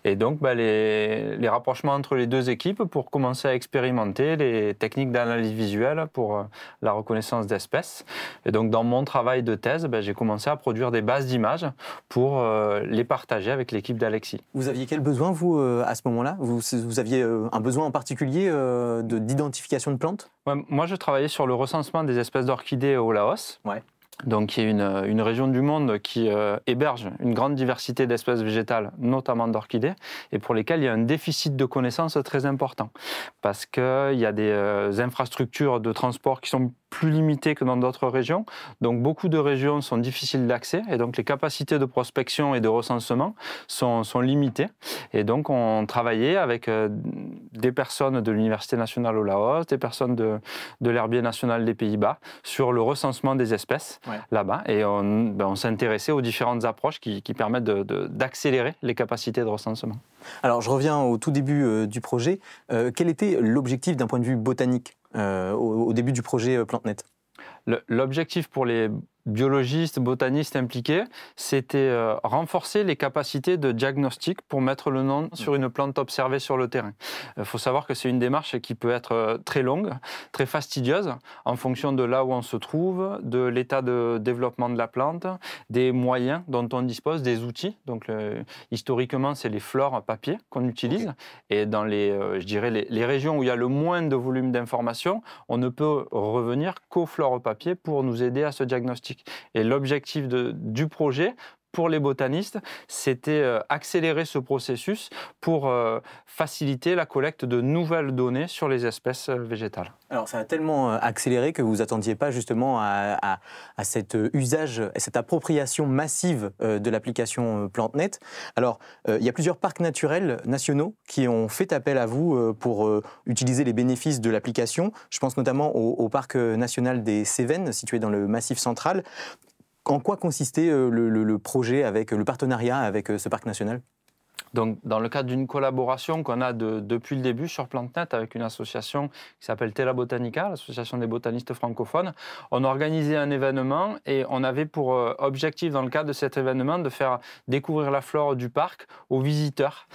Et donc les rapprochements entre les deux équipes pour commencer à expérimenter les techniques d'analyse visuelle pour la reconnaissance d'espèces. Et donc dans mon travail de thèse, j'ai commencé à produire des bases d'images pour les partager avec l'équipe d'Alexis. Vous aviez quel besoin, vous, à ce moment-là? Vous aviez un besoin en particulier d'identification de plantes? Ouais, moi, je travaillais sur le recensement des espèces d'orchidées au Laos. Ouais. Donc, il y a une région du monde qui héberge une grande diversité d'espèces végétales, notamment d'orchidées, et pour lesquelles il y a un déficit de connaissances très important. Parce qu'il y a des infrastructures de transport qui sont plus limitées que dans d'autres régions. Donc, beaucoup de régions sont difficiles d'accès, et donc les capacités de prospection et de recensement sont limitées. Et donc, on travaillait avec des personnes de l'Université nationale au Laos, des personnes de l'Herbier national des Pays-Bas, sur le recensement des espèces. Ouais. Là-bas, et on s'intéressait aux différentes approches qui permettent d'accélérer les capacités de recensement. Alors, je reviens au tout début du projet. Quel était l'objectif d'un point de vue botanique au début du projet PlantNet? L'objectif pour les biologistes, botanistes impliqués, c'était renforcer les capacités de diagnostic pour mettre le nom sur une plante observée sur le terrain. Il faut savoir que c'est une démarche qui peut être très longue, très fastidieuse, en fonction de là où on se trouve, de l'état de développement de la plante, des moyens dont on dispose, des outils. Donc, historiquement, c'est les flores papier qu'on utilise. Et dans je dirais les régions où il y a le moins de volume d'informations, on ne peut revenir qu'aux flores papier pour nous aider à ce diagnostic. Et l'objectif du projet, pour les botanistes, c'était accélérer ce processus pour faciliter la collecte de nouvelles données sur les espèces végétales. Alors ça a tellement accéléré que vous ne attendiez pas justement à cet usage, à cette appropriation massive de l'application PlantNet. Alors il y a plusieurs parcs naturels nationaux qui ont fait appel à vous pour utiliser les bénéfices de l'application. Je pense notamment au parc national des Cévennes, situé dans le Massif central. En quoi consistait le projet, le partenariat avec ce parc national? Donc, dans le cadre d'une collaboration qu'on a depuis le début sur PlantNet avec une association qui s'appelle Tela Botanica, l'association des botanistes francophones, on a organisé un événement et on avait pour objectif, dans le cadre de cet événement, de faire découvrir la flore du parc aux visiteurs.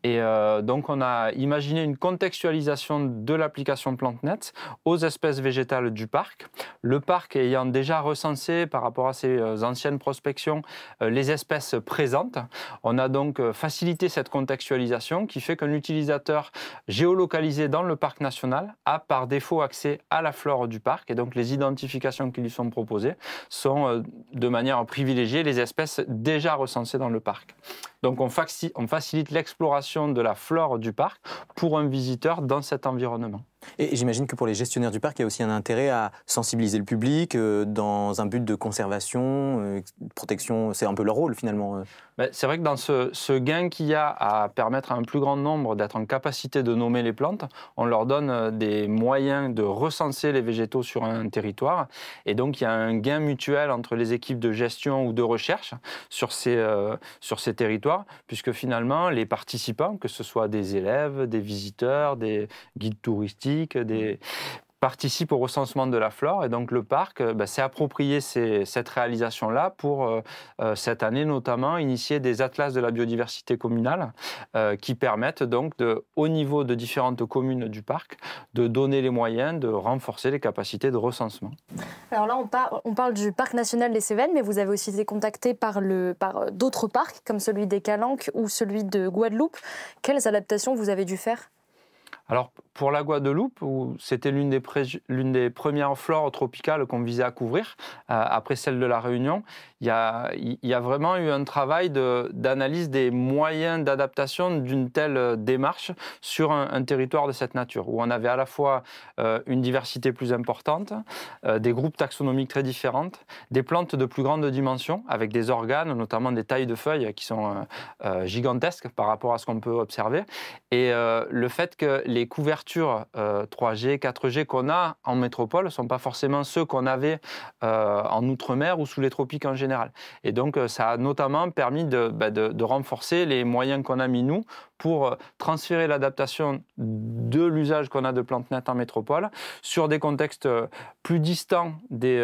Et donc, on a imaginé une contextualisation de l'application PlantNet aux espèces végétales du parc. Le parc ayant déjà recensé, par rapport à ses anciennes prospections, les espèces présentes, on a donc facilité cette contextualisation qui fait qu'un utilisateur géolocalisé dans le parc national a par défaut accès à la flore du parc, et donc les identifications qui lui sont proposées sont de manière privilégiée les espèces déjà recensées dans le parc. Donc on facilite l'exploration de la flore du parc pour un visiteur dans cet environnement. Et j'imagine que pour les gestionnaires du parc, il y a aussi un intérêt à sensibiliser le public dans un but de conservation, de protection. C'est un peu leur rôle finalement. C'est vrai que dans ce gain qu'il y a à permettre à un plus grand nombre d'être en capacité de nommer les plantes, on leur donne des moyens de recenser les végétaux sur un territoire. Et donc il y a un gain mutuel entre les équipes de gestion ou de recherche sur ces territoires, puisque finalement les participants, que ce soit des élèves, des visiteurs, des guides touristiques, participent au recensement de la flore, et donc le parc s'est approprié cette réalisation-là pour cette année notamment initier des atlas de la biodiversité communale qui permettent donc au niveau de différentes communes du parc de donner les moyens de renforcer les capacités de recensement. Alors là on parle du parc national des Cévennes, mais vous avez aussi été contacté par d'autres parcs comme celui des Calanques ou celui de Guadeloupe. Quelles adaptations vous avez dû faire? Alors, pour la Guadeloupe, c'était l'une des premières flores tropicales qu'on visait à couvrir, après celle de la Réunion, il y a vraiment eu un travail d'analyse des moyens d'adaptation d'une telle démarche sur un territoire de cette nature, où on avait à la fois une diversité plus importante, des groupes taxonomiques très différents, des plantes de plus grande dimension, avec des organes, notamment des tailles de feuilles qui sont gigantesques par rapport à ce qu'on peut observer, et le fait que les couvertures 3G, 4G qu'on a en métropole ne sont pas forcément ceux qu'on avait en Outre-mer ou sous les tropiques en général. Et donc, ça a notamment permis de renforcer les moyens qu'on a mis, nous, pour transférer l'adaptation de l'usage qu'on a de PlanteNet en métropole sur des contextes plus distants des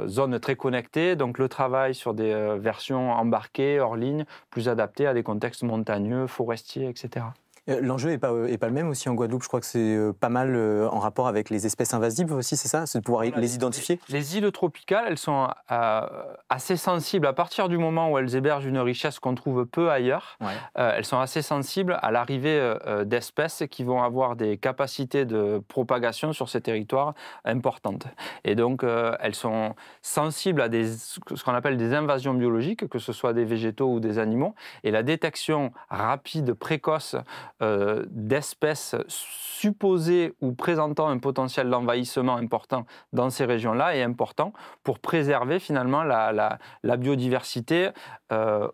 zones très connectées, donc le travail sur des versions embarquées, hors ligne, plus adaptées à des contextes montagneux, forestiers, etc. L'enjeu n'est pas le même aussi en Guadeloupe. Je crois que c'est pas mal en rapport avec les espèces invasives aussi, c'est ça? C'est de pouvoir les identifier? Les îles tropicales, elles sont assez sensibles à partir du moment où elles hébergent une richesse qu'on trouve peu ailleurs. Ouais. Elles sont assez sensibles à l'arrivée d'espèces qui vont avoir des capacités de propagation sur ces territoires importantes. Et donc, elles sont sensibles à ce qu'on appelle des invasions biologiques, que ce soit des végétaux ou des animaux. Et la détection rapide, précoce d'espèces supposées ou présentant un potentiel d'envahissement important dans ces régions-là est important pour préserver finalement la biodiversité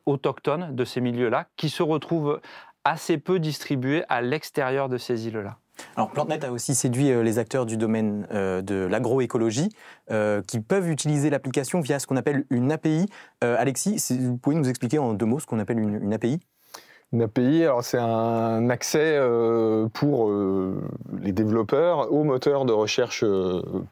autochtone de ces milieux-là qui se retrouvent assez peu distribués à l'extérieur de ces îles-là. Alors PlanteNet a aussi séduit les acteurs du domaine de l'agroécologie qui peuvent utiliser l'application via ce qu'on appelle une API. Alexis, vous pouvez nous expliquer en 2 mots ce qu'on appelle une API ? Une API, alors c'est un accès pour les développeurs au moteur de recherche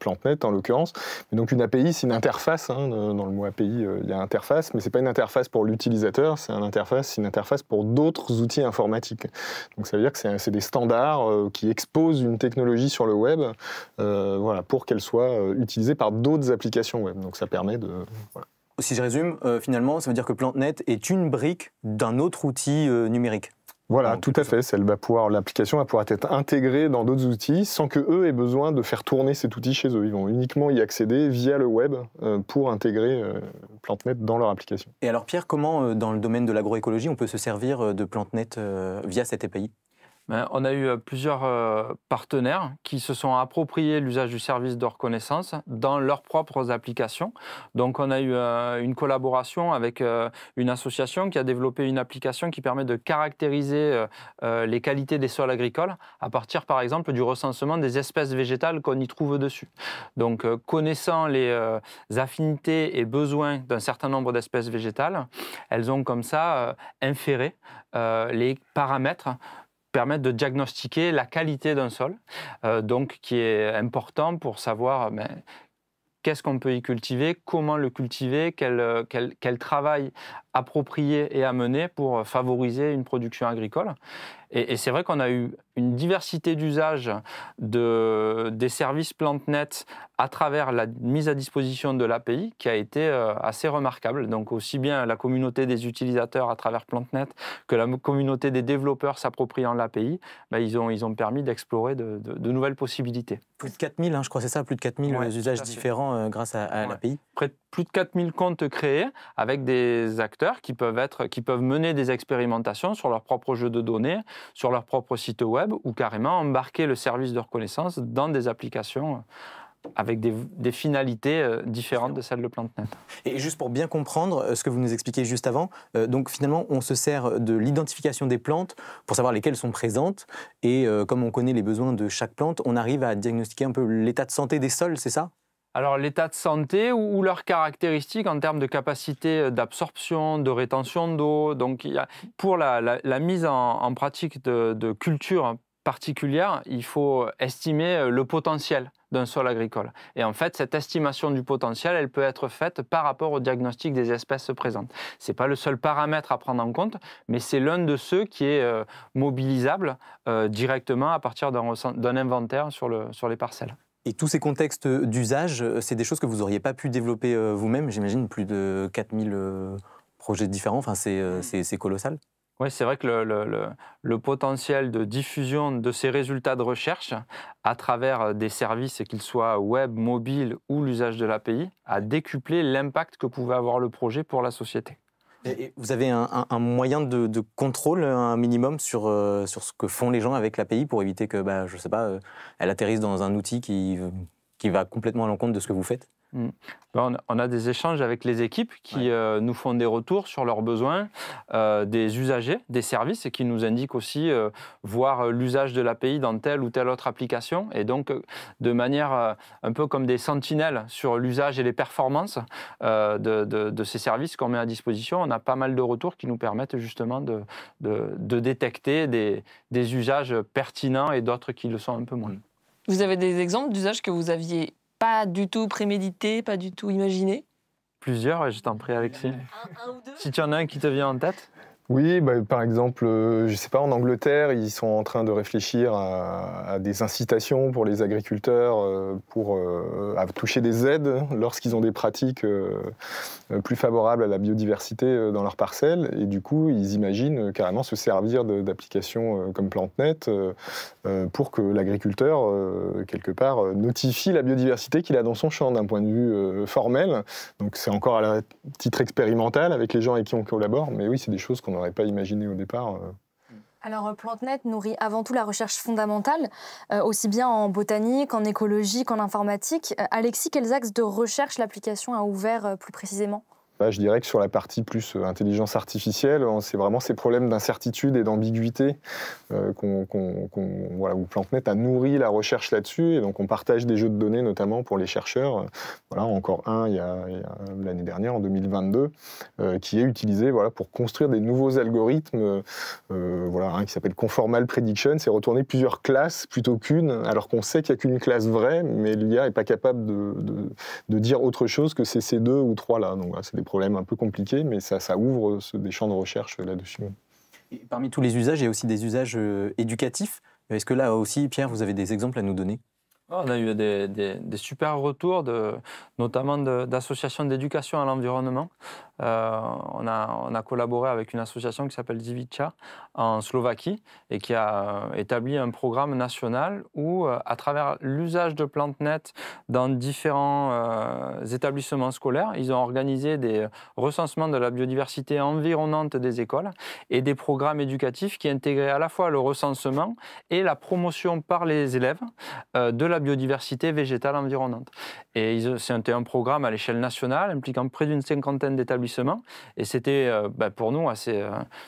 PlanteNet en l'occurrence. Et donc une API, c'est une interface. Dans le mot API, il y a interface, mais c'est pas une interface pour l'utilisateur, c'est une interface pour d'autres outils informatiques. Donc ça veut dire que c'est des standards qui exposent une technologie sur le web, pour qu'elle soit utilisée par d'autres applications web. Donc ça permet de Si je résume, finalement, ça veut dire que PlanteNet est une brique d'un autre outil numérique. Voilà, tout à fait. L'application va pouvoir être intégrée dans d'autres outils sans qu'eux aient besoin de faire tourner cet outil chez eux. Ils vont uniquement y accéder via le web pour intégrer PlanteNet dans leur application. Et alors Pierre, comment dans le domaine de l'agroécologie on peut se servir de PlanteNet via cette API ? On a eu plusieurs partenaires qui se sont appropriés l'usage du service de reconnaissance dans leurs propres applications. Donc on a eu une collaboration avec une association qui a développé une application qui permet de caractériser les qualités des sols agricoles à partir par exemple du recensement des espèces végétales qu'on y trouve dessus. Donc connaissant les affinités et besoins d'un certain nombre d'espèces végétales, elles ont comme ça inféré les paramètres permettent de diagnostiquer la qualité d'un sol, donc qui est important pour savoir qu'est-ce qu'on peut y cultiver, comment le cultiver, quel travail approprié et à mener pour favoriser une production agricole. Et c'est vrai qu'on a eu une diversité d'usages des services PlanteNet à travers la mise à disposition de l'API qui a été assez remarquable. Donc aussi bien la communauté des utilisateurs à travers PlanteNet que la communauté des développeurs s'appropriant l'API, ils ont permis d'explorer de nouvelles possibilités. Plus de 4000, je crois, c'est ça, plus de 4000 usages différents grâce à l'API. Plus de 4000 comptes créés avec des acteurs qui peuvent mener des expérimentations sur leur propre jeu de données, sur leur propre site web ou carrément embarquer le service de reconnaissance dans des applications avec des finalités différentes de celles de PlanteNet. Et juste pour bien comprendre ce que vous nous expliquiez juste avant, donc finalement on se sert de l'identification des plantes pour savoir lesquelles sont présentes et comme on connaît les besoins de chaque plante, on arrive à diagnostiquer un peu l'état de santé des sols, c'est ça ? Alors l'état de santé ou leurs caractéristiques en termes de capacité d'absorption, de rétention d'eau. Donc pour la mise en pratique de culture particulière, il faut estimer le potentiel d'un sol agricole. Et en fait, cette estimation du potentiel, elle peut être faite par rapport au diagnostic des espèces présentes. Ce n'est pas le seul paramètre à prendre en compte, mais c'est l'un de ceux qui est mobilisable directement à partir d'un inventaire sur les parcelles. Et tous ces contextes d'usage, c'est des choses que vous n'auriez pas pu développer vous-même, j'imagine, plus de 4000 projets différents, c'est colossal. Oui, c'est vrai que le potentiel de diffusion de ces résultats de recherche à travers des services, qu'ils soient web, mobile ou l'usage de l'API, a décuplé l'impact que pouvait avoir le projet pour la société. Et vous avez un moyen de contrôle, un minimum sur ce que font les gens avec l'API pour éviter que, je ne sais pas, elle atterrisse dans un outil qui va complètement à l'encontre de ce que vous faites ? On a des échanges avec les équipes qui nous font des retours sur leurs besoins, des usagers, des services, et qui nous indiquent aussi voir l'usage de l'API dans telle ou telle autre application. Et donc, de manière un peu comme des sentinelles sur l'usage et les performances de ces services qu'on met à disposition, on a pas mal de retours qui nous permettent justement de détecter des usages pertinents et d'autres qui le sont un peu moins. Vous avez des exemples d'usages que vous aviez pas du tout prémédité, pas du tout imaginé? Plusieurs, je t'en prie Alexis. Un ou deux? Si tu en as un qui te vient en tête. Oui, par exemple, je sais pas, en Angleterre, ils sont en train de réfléchir à des incitations pour les agriculteurs à toucher des aides lorsqu'ils ont des pratiques plus favorables à la biodiversité dans leurs parcelles. Et du coup, ils imaginent carrément se servir d'applications comme PlantNet pour que l'agriculteur, quelque part, notifie la biodiversité qu'il a dans son champ d'un point de vue formel. Donc c'est encore à titre expérimental avec les gens avec qui on collabore, mais oui, c'est des choses qu'on n'aurait pas imaginé au départ. Alors, PlantNet nourrit avant tout la recherche fondamentale, aussi bien en botanique, en écologie qu'en informatique. Alexis, quels axes de recherche l'application a ouvert plus précisément ? Je dirais que sur la partie plus intelligence artificielle, c'est vraiment ces problèmes d'incertitude et d'ambiguïté où PlantNet a nourri la recherche là-dessus. Et donc on partage des jeux de données, notamment pour les chercheurs. Voilà, encore un il y a l'année dernière, en 2022, qui est utilisé pour construire des nouveaux algorithmes. Un qui s'appelle Conformal Prediction, c'est retourner plusieurs classes plutôt qu'une, alors qu'on sait qu'il n'y a qu'une classe vraie, mais l'IA n'est pas capable de dire autre chose que c'est ces deux ou trois là. Donc voilà, c'est des problèmes un peu compliqués, mais ça ouvre des champs de recherche là-dessus. Et parmi tous les usages, il y a aussi des usages éducatifs. Est-ce que là aussi, Pierre, vous avez des exemples à nous donner ? On a eu des super retours, notamment d'associations d'éducation à l'environnement. On a collaboré avec une association qui s'appelle Zivica en Slovaquie et qui a établi un programme national où, à travers l'usage de PlantNet dans différents établissements scolaires, ils ont organisé des recensements de la biodiversité environnante des écoles et des programmes éducatifs qui intégraient à la fois le recensement et la promotion par les élèves de la biodiversité végétale environnante. Et c'était un programme à l'échelle nationale impliquant près d'une 50aine d'établissements. Et c'était pour nous assez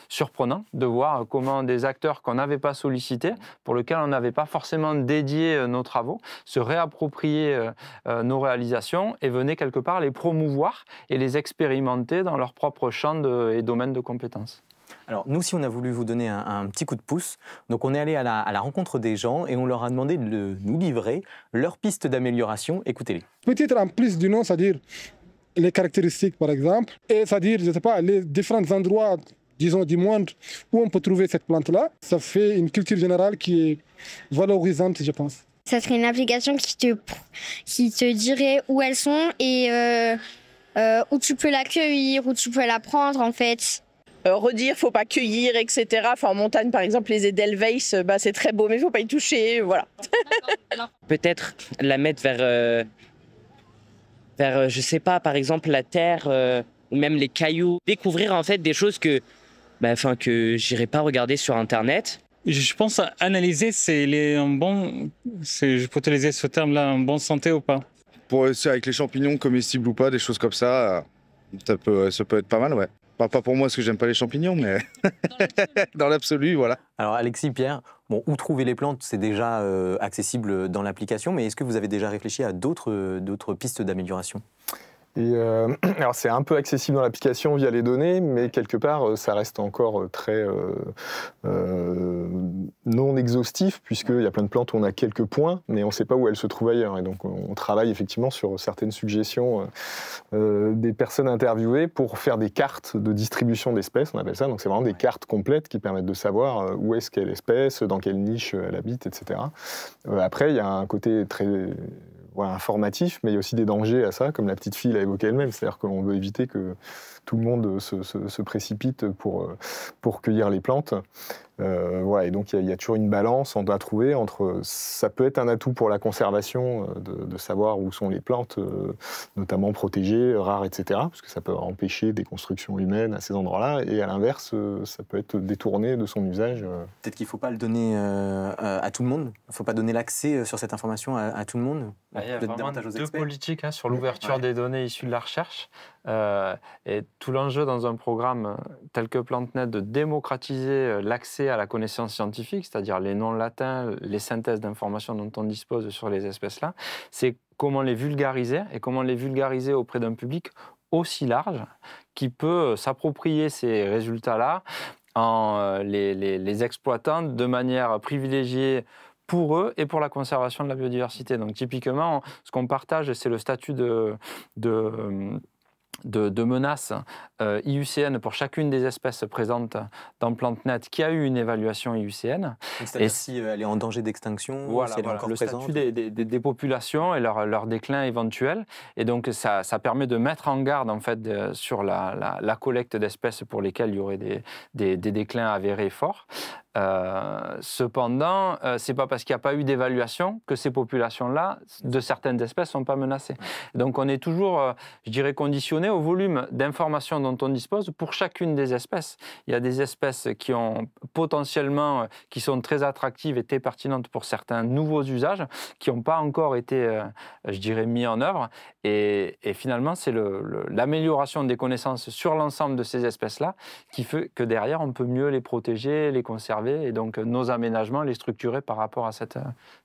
surprenant de voir comment des acteurs qu'on n'avait pas sollicités, pour lesquels on n'avait pas forcément dédié nos travaux, se réappropriaient nos réalisations et venaient quelque part les promouvoir et les expérimenter dans leur propre champ et domaine de compétences. Alors nous, si on a voulu vous donner un petit coup de pouce, donc on est allé à la rencontre des gens et on leur a demandé de nous livrer leurs pistes d'amélioration. Écoutez-les. Peut-être en plus du nom, c'est-à-dire les caractéristiques par exemple, et c'est-à-dire, je ne sais pas, les différents endroits, disons, du monde où on peut trouver cette plante-là, ça fait une culture générale qui est valorisante, je pense. Ça serait une application qui te dirait où elles sont et où tu peux la cueillir, où tu peux la prendre en fait. Redire, faut pas cueillir, etc. Enfin, en montagne, par exemple, les Edelweiss, c'est très beau, mais faut pas y toucher, voilà. Peut-être la mettre vers, je sais pas, par exemple, la terre ou même les cailloux. Découvrir en fait des choses que j'irai pas regarder sur Internet. Je pense à analyser, je peux utiliser ce terme-là, en bonne santé ou pas. Avec les champignons comestibles ou pas, des choses comme ça, ça peut être pas mal, ouais. Pas pour moi, parce que j'aime pas les champignons, mais dans l'absolu, voilà. Alors Alexis, Pierre, où trouver les plantes, c'est déjà accessible dans l'application, mais est-ce que vous avez déjà réfléchi à d'autres pistes d'amélioration ? Alors c'est un peu accessible dans l'application via les données, mais quelque part ça reste encore très non exhaustif, puisqu'il y a plein de plantes où on a quelques points, mais on ne sait pas où elles se trouvent ailleurs. Et donc on travaille effectivement sur certaines suggestions des personnes interviewées pour faire des cartes de distribution d'espèces, on appelle ça. Donc c'est vraiment des cartes complètes qui permettent de savoir où est-ce quelle espèce, dans quelle niche elle habite, etc. Après, il y a un côté très informatif, mais il y a aussi des dangers à ça, comme la petite fille l'a évoqué elle-même, c'est-à-dire qu'on veut éviter que tout le monde se précipite pour cueillir les plantes. Voilà, et donc il y a toujours une balance à trouver entre, ça peut être un atout pour la conservation, de savoir où sont les plantes, notamment protégées, rares, etc., parce que ça peut empêcher des constructions humaines à ces endroits-là, et à l'inverse, ça peut être détourné de son usage. Peut-être qu'il ne faut pas le donner à tout le monde, il ne faut pas donner l'accès sur cette information à tout le monde. Il y a vraiment deux politiques sur l'ouverture des données issues de la recherche. Et tout l'enjeu dans un programme tel que PlantNet de démocratiser l'accès à la connaissance scientifique, c'est-à-dire les noms latins, les synthèses d'informations dont on dispose sur les espèces-là, c'est comment les vulgariser et comment les vulgariser auprès d'un public aussi large qui peut s'approprier ces résultats-là en les exploitant de manière privilégiée pour eux et pour la conservation de la biodiversité. Donc typiquement, ce qu'on partage, c'est le statut de menace IUCN pour chacune des espèces présentes dans PlantNet qui a eu une évaluation IUCN. C'est-à-dire si elle est en danger d'extinction, voilà, si elle est encore le présente. statut des populations et leur déclin éventuel. Et donc ça permet de mettre en garde en fait, sur la collecte d'espèces pour lesquelles il y aurait des déclins avérés forts. Cependant, ce n'est pas parce qu'il n'y a pas eu d'évaluation que ces populations-là, de certaines espèces, ne sont pas menacées. Donc on est toujours, je dirais, conditionné au volume d'informations dont on dispose pour chacune des espèces. Il y a des espèces qui ont potentiellement, qui sont très attractives et très pertinentes pour certains nouveaux usages, qui n'ont pas encore été, je dirais, mis en œuvre. Et finalement, c'est l'amélioration des connaissances sur l'ensemble de ces espèces-là qui fait que derrière, on peut mieux les protéger, les conserver, et donc nos aménagements, les structurer par rapport à cette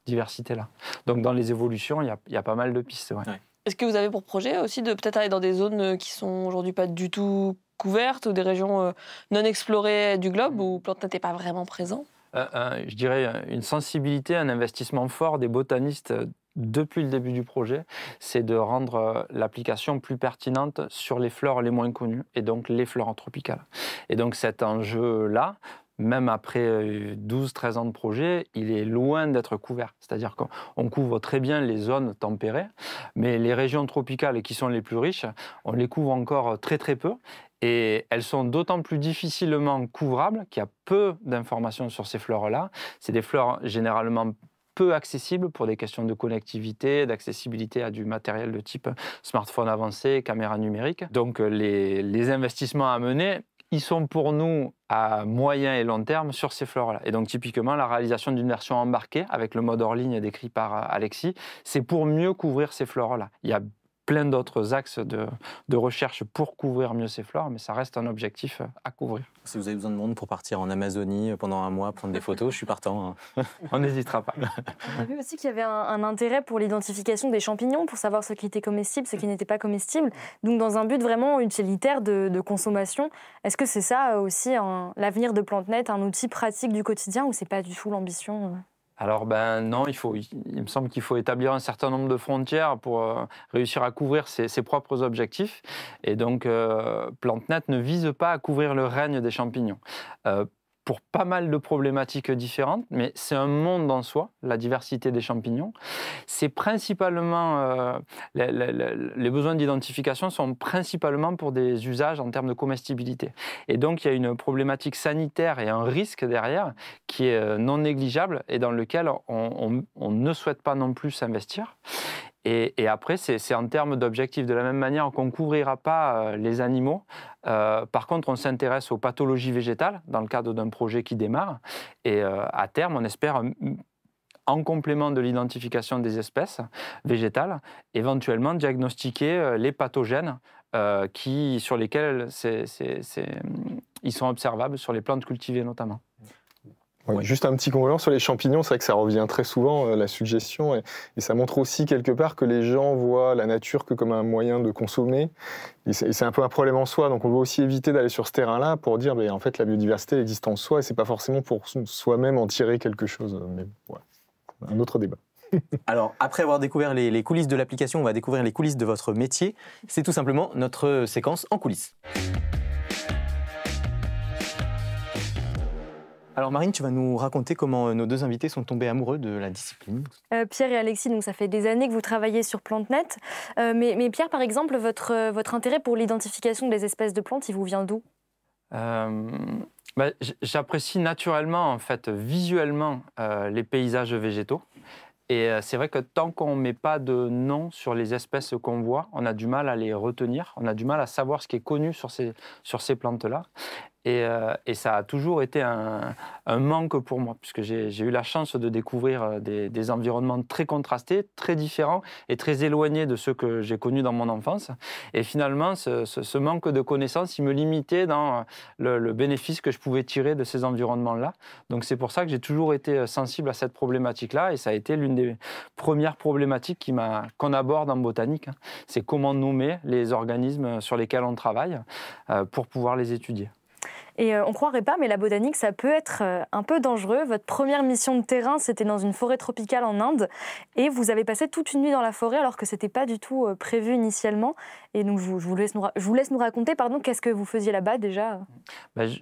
diversité-là. Donc dans les évolutions, il y a pas mal de pistes. Ouais. Est-ce que vous avez pour projet aussi de peut-être aller dans des zones qui sont aujourd'hui pas du tout couvertes ou des régions non explorées du globe où PlantNet n'est pas vraiment présent ? Je dirais une sensibilité, un investissement fort des botanistes depuis le début du projet, c'est de rendre l'application plus pertinente sur les fleurs les moins connues et donc les fleurs tropicales. Et donc cet enjeu-là, même après 12-13 ans de projet, il est loin d'être couvert. C'est-à-dire qu'on couvre très bien les zones tempérées, mais les régions tropicales qui sont les plus riches, on les couvre encore très très peu. Et elles sont d'autant plus difficilement couvrables qu'il y a peu d'informations sur ces fleurs-là. C'est des fleurs généralement peu accessibles pour des questions de connectivité, d'accessibilité à du matériel de type smartphone avancé, caméra numérique. Donc les investissements à mener, ils sont pour nous à moyen et long terme sur ces fleurs-là. Et donc typiquement, la réalisation d'une version embarquée avec le mode hors ligne décrit par Alexis, c'est pour mieux couvrir ces fleurs-là. Il y a plein d'autres axes de recherche pour couvrir mieux ces fleurs, mais ça reste un objectif à couvrir. Si vous avez besoin de monde pour partir en Amazonie pendant un mois, prendre des photos, je suis partant. On n'hésitera pas. On a vu aussi qu'il y avait un intérêt pour l'identification des champignons, pour savoir ce qui était comestible, ce qui n'était pas comestible. Donc dans un but vraiment utilitaire de consommation. Est-ce que c'est ça aussi l'avenir de PlantNet, un outil pratique du quotidien, ou c'est pas du tout l'ambition Alors non, il me semble qu'il faut établir un certain nombre de frontières pour réussir à couvrir ses propres objectifs. Et donc, PlantNet ne vise pas à couvrir le règne des champignons. Pour pas mal de problématiques différentes, mais c'est un monde en soi, la diversité des champignons. C'est principalement, les besoins d'identification sont principalement pour des usages en termes de comestibilité. Et donc, il y a une problématique sanitaire et un risque derrière qui est non négligeable et dans lequel on ne souhaite pas non plus s'investir. Et après, c'est en termes d'objectifs. De la même manière qu'on ne couvrira pas les animaux, par contre, on s'intéresse aux pathologies végétales dans le cadre d'un projet qui démarre. Et à terme, on espère, en complément de l'identification des espèces végétales, éventuellement diagnostiquer les pathogènes sur lesquels ils sont observables sur les plantes cultivées notamment. Ouais. Juste un petit complément sur les champignons, c'est vrai que ça revient très souvent, la suggestion, et ça montre aussi quelque part que les gens voient la nature que comme un moyen de consommer, et c'est un peu un problème en soi, donc on veut aussi éviter d'aller sur ce terrain-là pour dire, en fait, la biodiversité existe en soi, et c'est pas forcément pour soi-même en tirer quelque chose, mais voilà, un autre débat. Alors, après avoir découvert les coulisses de l'application, on va découvrir les coulisses de votre métier, c'est tout simplement notre séquence en coulisses. Alors Marine, tu vas nous raconter comment nos deux invités sont tombés amoureux de la discipline. Pierre et Alexis, donc ça fait des années que vous travaillez sur PlantNet. Mais Pierre, par exemple, votre intérêt pour l'identification des espèces de plantes, il vous vient d'où ? J'apprécie naturellement, en fait, visuellement, les paysages végétaux. Et c'est vrai que tant qu'on ne met pas de nom sur les espèces qu'on voit, on a du mal à les retenir, on a du mal à savoir ce qui est connu sur ces plantes-là. Et ça a toujours été un manque pour moi, puisque j'ai eu la chance de découvrir des environnements très contrastés, très différents et très éloignés de ceux que j'ai connus dans mon enfance. Et finalement, ce manque de connaissances, il me limitait dans le bénéfice que je pouvais tirer de ces environnements-là. Donc c'est pour ça que j'ai toujours été sensible à cette problématique-là, et ça a été l'une des premières problématiques qu'on aborde en botanique. C'est comment nommer les organismes sur lesquels on travaille pour pouvoir les étudier. Et on ne croirait pas, mais la botanique, ça peut être un peu dangereux. Votre première mission de terrain, c'était dans une forêt tropicale en Inde. Et vous avez passé toute une nuit dans la forêt alors que ce n'était pas du tout prévu initialement. Et donc, je vous laisse nous raconter, qu'est-ce que vous faisiez là-bas déjà?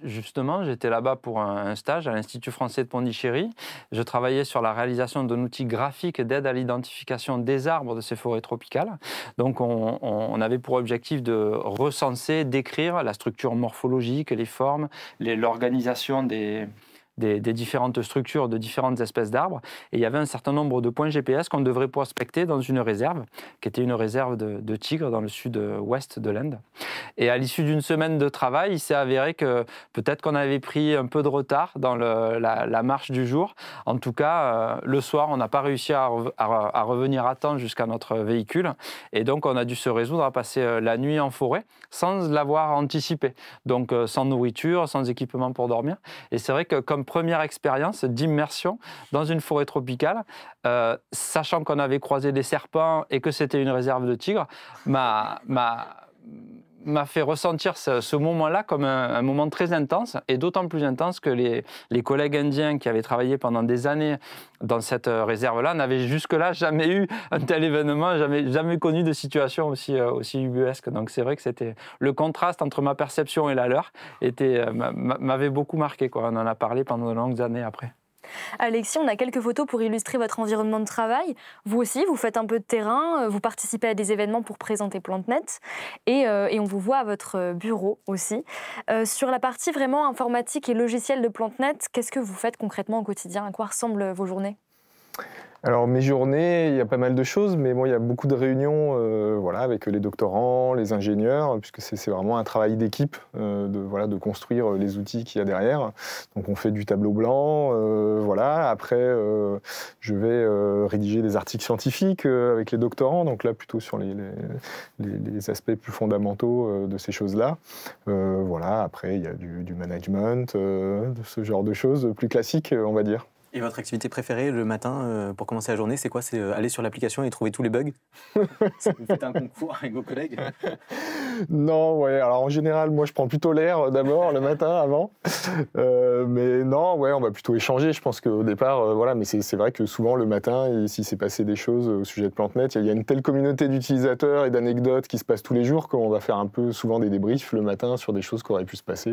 Justement, j'étais là-bas pour un stage à l'Institut français de Pondichéry. Je travaillais sur la réalisation d'un outil graphique d'aide à l'identification des arbres de ces forêts tropicales. Donc, on avait pour objectif de recenser, d'écrire la structure morphologique, les formes, l'organisation des différentes structures de différentes espèces d'arbres. Et il y avait un certain nombre de points GPS qu'on devrait prospecter dans une réserve, qui était une réserve de tigres dans le sud-ouest de l'Inde. Et à l'issue d'une semaine de travail, il s'est avéré que peut-être qu'on avait pris un peu de retard dans la marche du jour. En tout cas, le soir, on n'a pas réussi à revenir à temps jusqu'à notre véhicule. Et donc, on a dû se résoudre à passer la nuit en forêt sans l'avoir anticipé. Donc, sans nourriture, sans équipement pour dormir. Et c'est vrai que comme première expérience d'immersion dans une forêt tropicale, sachant qu'on avait croisé des serpents et que c'était une réserve de tigres, m'a fait ressentir ce moment-là comme un moment très intense, et d'autant plus intense que les collègues indiens qui avaient travaillé pendant des années dans cette réserve-là n'avaient jusque-là jamais eu un tel événement, jamais connu de situation aussi ubuesque. Donc c'est vrai que le contraste entre ma perception et la leur m'avait beaucoup marqué, quoi. On en a parlé pendant de longues années après. Alexis, on a quelques photos pour illustrer votre environnement de travail. Vous aussi, vous faites un peu de terrain, vous participez à des événements pour présenter PlanteNet et on vous voit à votre bureau aussi. Sur la partie vraiment informatique et logicielle de PlanteNet, qu'est-ce que vous faites concrètement au quotidien? À quoi ressemblent vos journées? Alors mes journées, il y a pas mal de choses, mais il y a beaucoup de réunions avec les doctorants, les ingénieurs, puisque c'est vraiment un travail d'équipe de construire les outils qu'il y a derrière. Donc on fait du tableau blanc, Après, je vais rédiger des articles scientifiques avec les doctorants, donc là plutôt sur les aspects plus fondamentaux de ces choses-là. Après il y a du management, de ce genre de choses plus classiques, on va dire. Et votre activité préférée le matin pour commencer la journée, c'est quoi? C'est aller sur l'application et trouver tous les bugs? Vous faites un concours avec vos collègues? Non, alors en général, moi je prends plutôt l'air d'abord le matin avant. Mais non, on va plutôt échanger. Je pense qu'au départ, mais c'est vrai que souvent le matin, s'il s'est passé des choses au sujet de PlanteNet, il y a une telle communauté d'utilisateurs et d'anecdotes qui se passent tous les jours qu'on va faire un peu souvent des débriefs le matin sur des choses qui auraient pu se passer.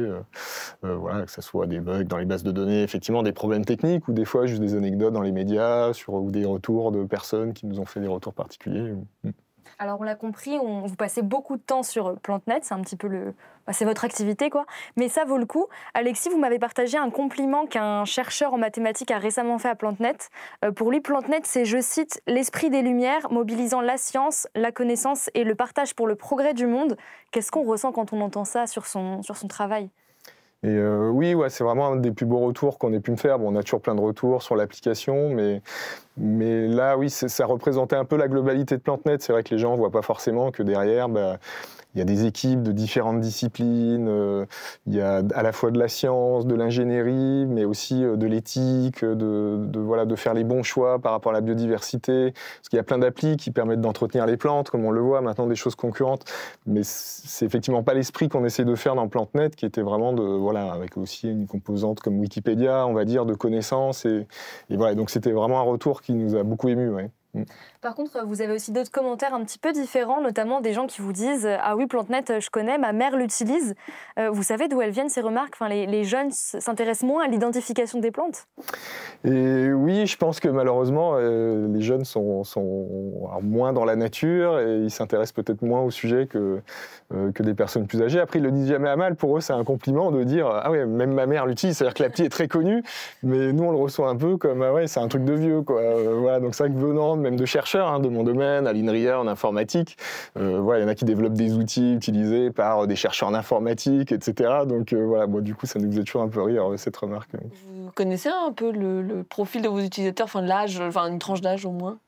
Que ce soit des bugs dans les bases de données, effectivement des problèmes techniques, ou des fois juste des anecdotes dans les médias, ou des retours de personnes qui nous ont fait des retours particuliers. Alors on l'a compris, vous passez beaucoup de temps sur PlanteNet, c'est un petit peu c'est votre activité, quoi. Mais ça vaut le coup. Alexis, vous m'avez partagé un compliment qu'un chercheur en mathématiques a récemment fait à PlanteNet. Pour lui, PlanteNet, c'est, je cite, l'esprit des Lumières, mobilisant la science, la connaissance et le partage pour le progrès du monde. Qu'est-ce qu'on ressent quand on entend ça sur son travail? Et c'est vraiment un des plus beaux retours qu'on ait pu me faire. Bon, on a toujours plein de retours sur l'application, mais là, ça représentait un peu la globalité de PlanteNet. C'est vrai que les gens ne voient pas forcément que derrière, il y a des équipes de différentes disciplines, il y a à la fois de la science, de l'ingénierie, mais aussi de l'éthique, de faire les bons choix par rapport à la biodiversité. Parce qu'il y a plein d'applis qui permettent d'entretenir les plantes, comme on le voit maintenant, des choses concurrentes. Mais c'est effectivement pas l'esprit qu'on essaie de faire dans PlanteNet, qui était vraiment avec aussi une composante comme Wikipédia, on va dire, de connaissances. Et donc c'était vraiment un retour qui nous a beaucoup émus. Ouais. Par contre, vous avez aussi d'autres commentaires un petit peu différents, notamment des gens qui vous disent « Ah oui, PlanteNet, je connais, ma mère l'utilise ». Vous savez d'où elles viennent ces remarques? Enfin, les jeunes s'intéressent moins à l'identification des plantes? Et oui, je pense que malheureusement, les jeunes sont moins dans la nature et ils s'intéressent peut-être moins au sujet que des personnes plus âgées. Après, ils le disent jamais à mal. Pour eux, c'est un compliment de dire « Ah ouais, même ma mère l'utilise ». C'est-à-dire que l'appli est très connue, mais nous, on le reçoit un peu comme « Ah ouais, c'est un truc de vieux ». Voilà, donc c'est vrai que venant même de chercheurs de mon domaine, à l'INRIA, en informatique, voilà, il y en a qui développent des outils utilisés par des chercheurs en informatique, etc. Donc voilà, bon, du coup, ça nous faisait toujours un peu rire, cette remarque. Vous connaissez un peu le profil de vos utilisateurs, enfin l'âge, enfin une tranche d'âge au moins?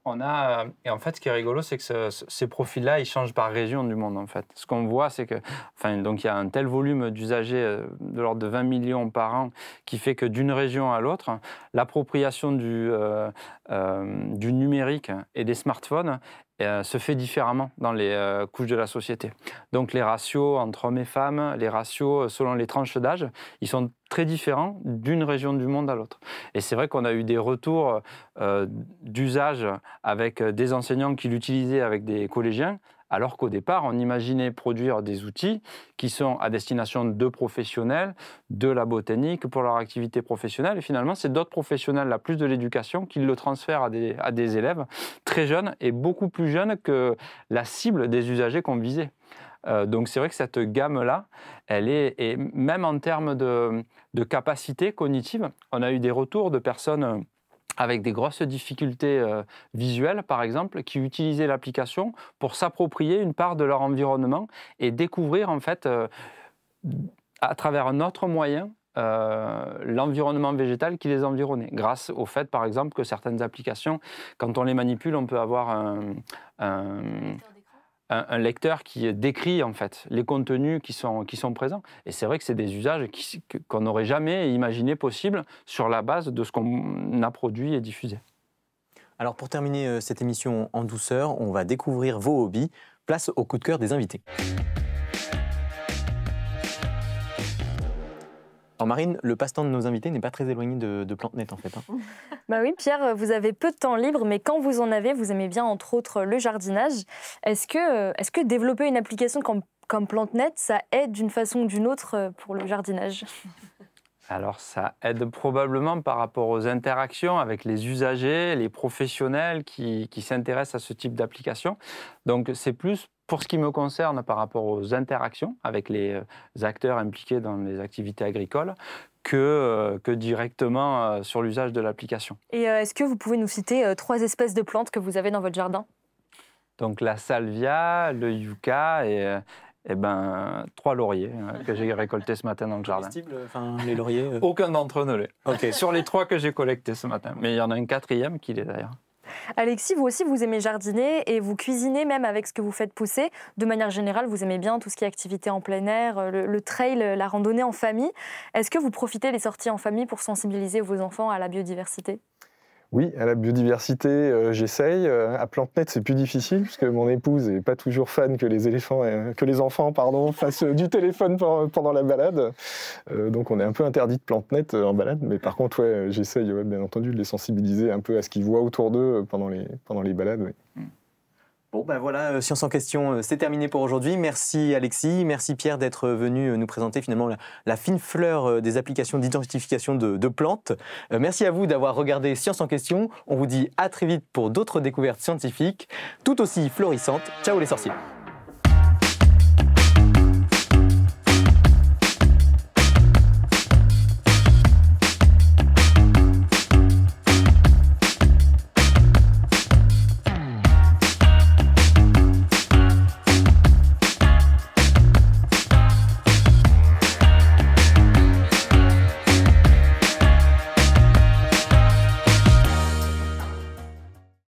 On a, et en fait, ce qui est rigolo, c'est que ces profils-là, ils changent par région du monde, en fait. Ce qu'on voit, c'est que, donc il y a un tel volume d'usagers de l'ordre de 20 millions par an qui fait que d'une région à l'autre, l'appropriation du numérique et des smartphones se fait différemment dans les couches de la société. Donc les ratios entre hommes et femmes, les ratios selon les tranches d'âge, ils sont très différents d'une région du monde à l'autre. Et c'est vrai qu'on a eu des retours d'usage avec des enseignants qui l'utilisaient avec des collégiens, alors qu'au départ, on imaginait produire des outils qui sont à destination de professionnels, de la botanique, pour leur activité professionnelle. Et finalement, c'est d'autres professionnels, là, plus de l'éducation, qui le transfèrent à des élèves très jeunes et beaucoup plus jeunes que la cible des usagers qu'on visait. Donc c'est vrai que cette gamme-là, elle est, et même en termes de capacité cognitive, on a eu des retours de personnes avec des grosses difficultés visuelles, par exemple, qui utilisaient l'application pour s'approprier une part de leur environnement et découvrir, en fait, à travers un autre moyen, l'environnement végétal qui les environnait, grâce au fait, par exemple, que certaines applications, quand on les manipule, on peut avoir un lecteur qui décrit en fait les contenus qui sont présents. Et c'est vrai que c'est des usages qu'on n'aurait jamais imaginé possibles sur la base de ce qu'on a produit et diffusé. Alors pour terminer cette émission en douceur, on va découvrir vos hobbies. Place au coup de cœur des invités. Alors Marine, le passe-temps de nos invités n'est pas très éloigné de PlanteNet en fait. Bah oui, Pierre, vous avez peu de temps libre, mais quand vous en avez, vous aimez bien entre autres le jardinage. Est-ce que développer une application comme PlanteNet, ça aide d'une façon ou d'une autre pour le jardinage? Alors ça aide probablement par rapport aux interactions avec les usagers, les professionnels qui s'intéressent à ce type d'application. Donc c'est plus pour ce qui me concerne par rapport aux interactions avec les acteurs impliqués dans les activités agricoles que directement sur l'usage de l'application. Et est-ce que vous pouvez nous citer 3 espèces de plantes que vous avez dans votre jardin? Donc la salvia, le yucca et 3 lauriers que j'ai récoltés ce matin dans le jardin. Les lauriers Aucun d'entre eux ne l'est. Okay. Sur les 3 que j'ai collectés ce matin. Mais il y en a un 4e qui l'est d'ailleurs. Alexis, vous aussi, vous aimez jardiner et vous cuisinez même avec ce que vous faites pousser. De manière générale, vous aimez bien tout ce qui est activité en plein air, le trail, la randonnée en famille. Est-ce que vous profitez des sorties en famille pour sensibiliser vos enfants à la biodiversité? Oui, à la biodiversité, j'essaye. À PlanteNet, c'est plus difficile, puisque mon épouse n'est pas toujours fan que les enfants fassent du téléphone pendant la balade. Donc on est un peu interdit de PlanteNet en balade, mais par contre, ouais, j'essaye bien entendu de les sensibiliser un peu à ce qu'ils voient autour d'eux pendant les balades. Oui. Bon, ben voilà, Science en question, c'est terminé pour aujourd'hui. Merci Alexis, merci Pierre d'être venu nous présenter finalement la fine fleur des applications d'identification de plantes. Merci à vous d'avoir regardé Science en question. On vous dit à très vite pour d'autres découvertes scientifiques tout aussi florissantes. Ciao les sorciers.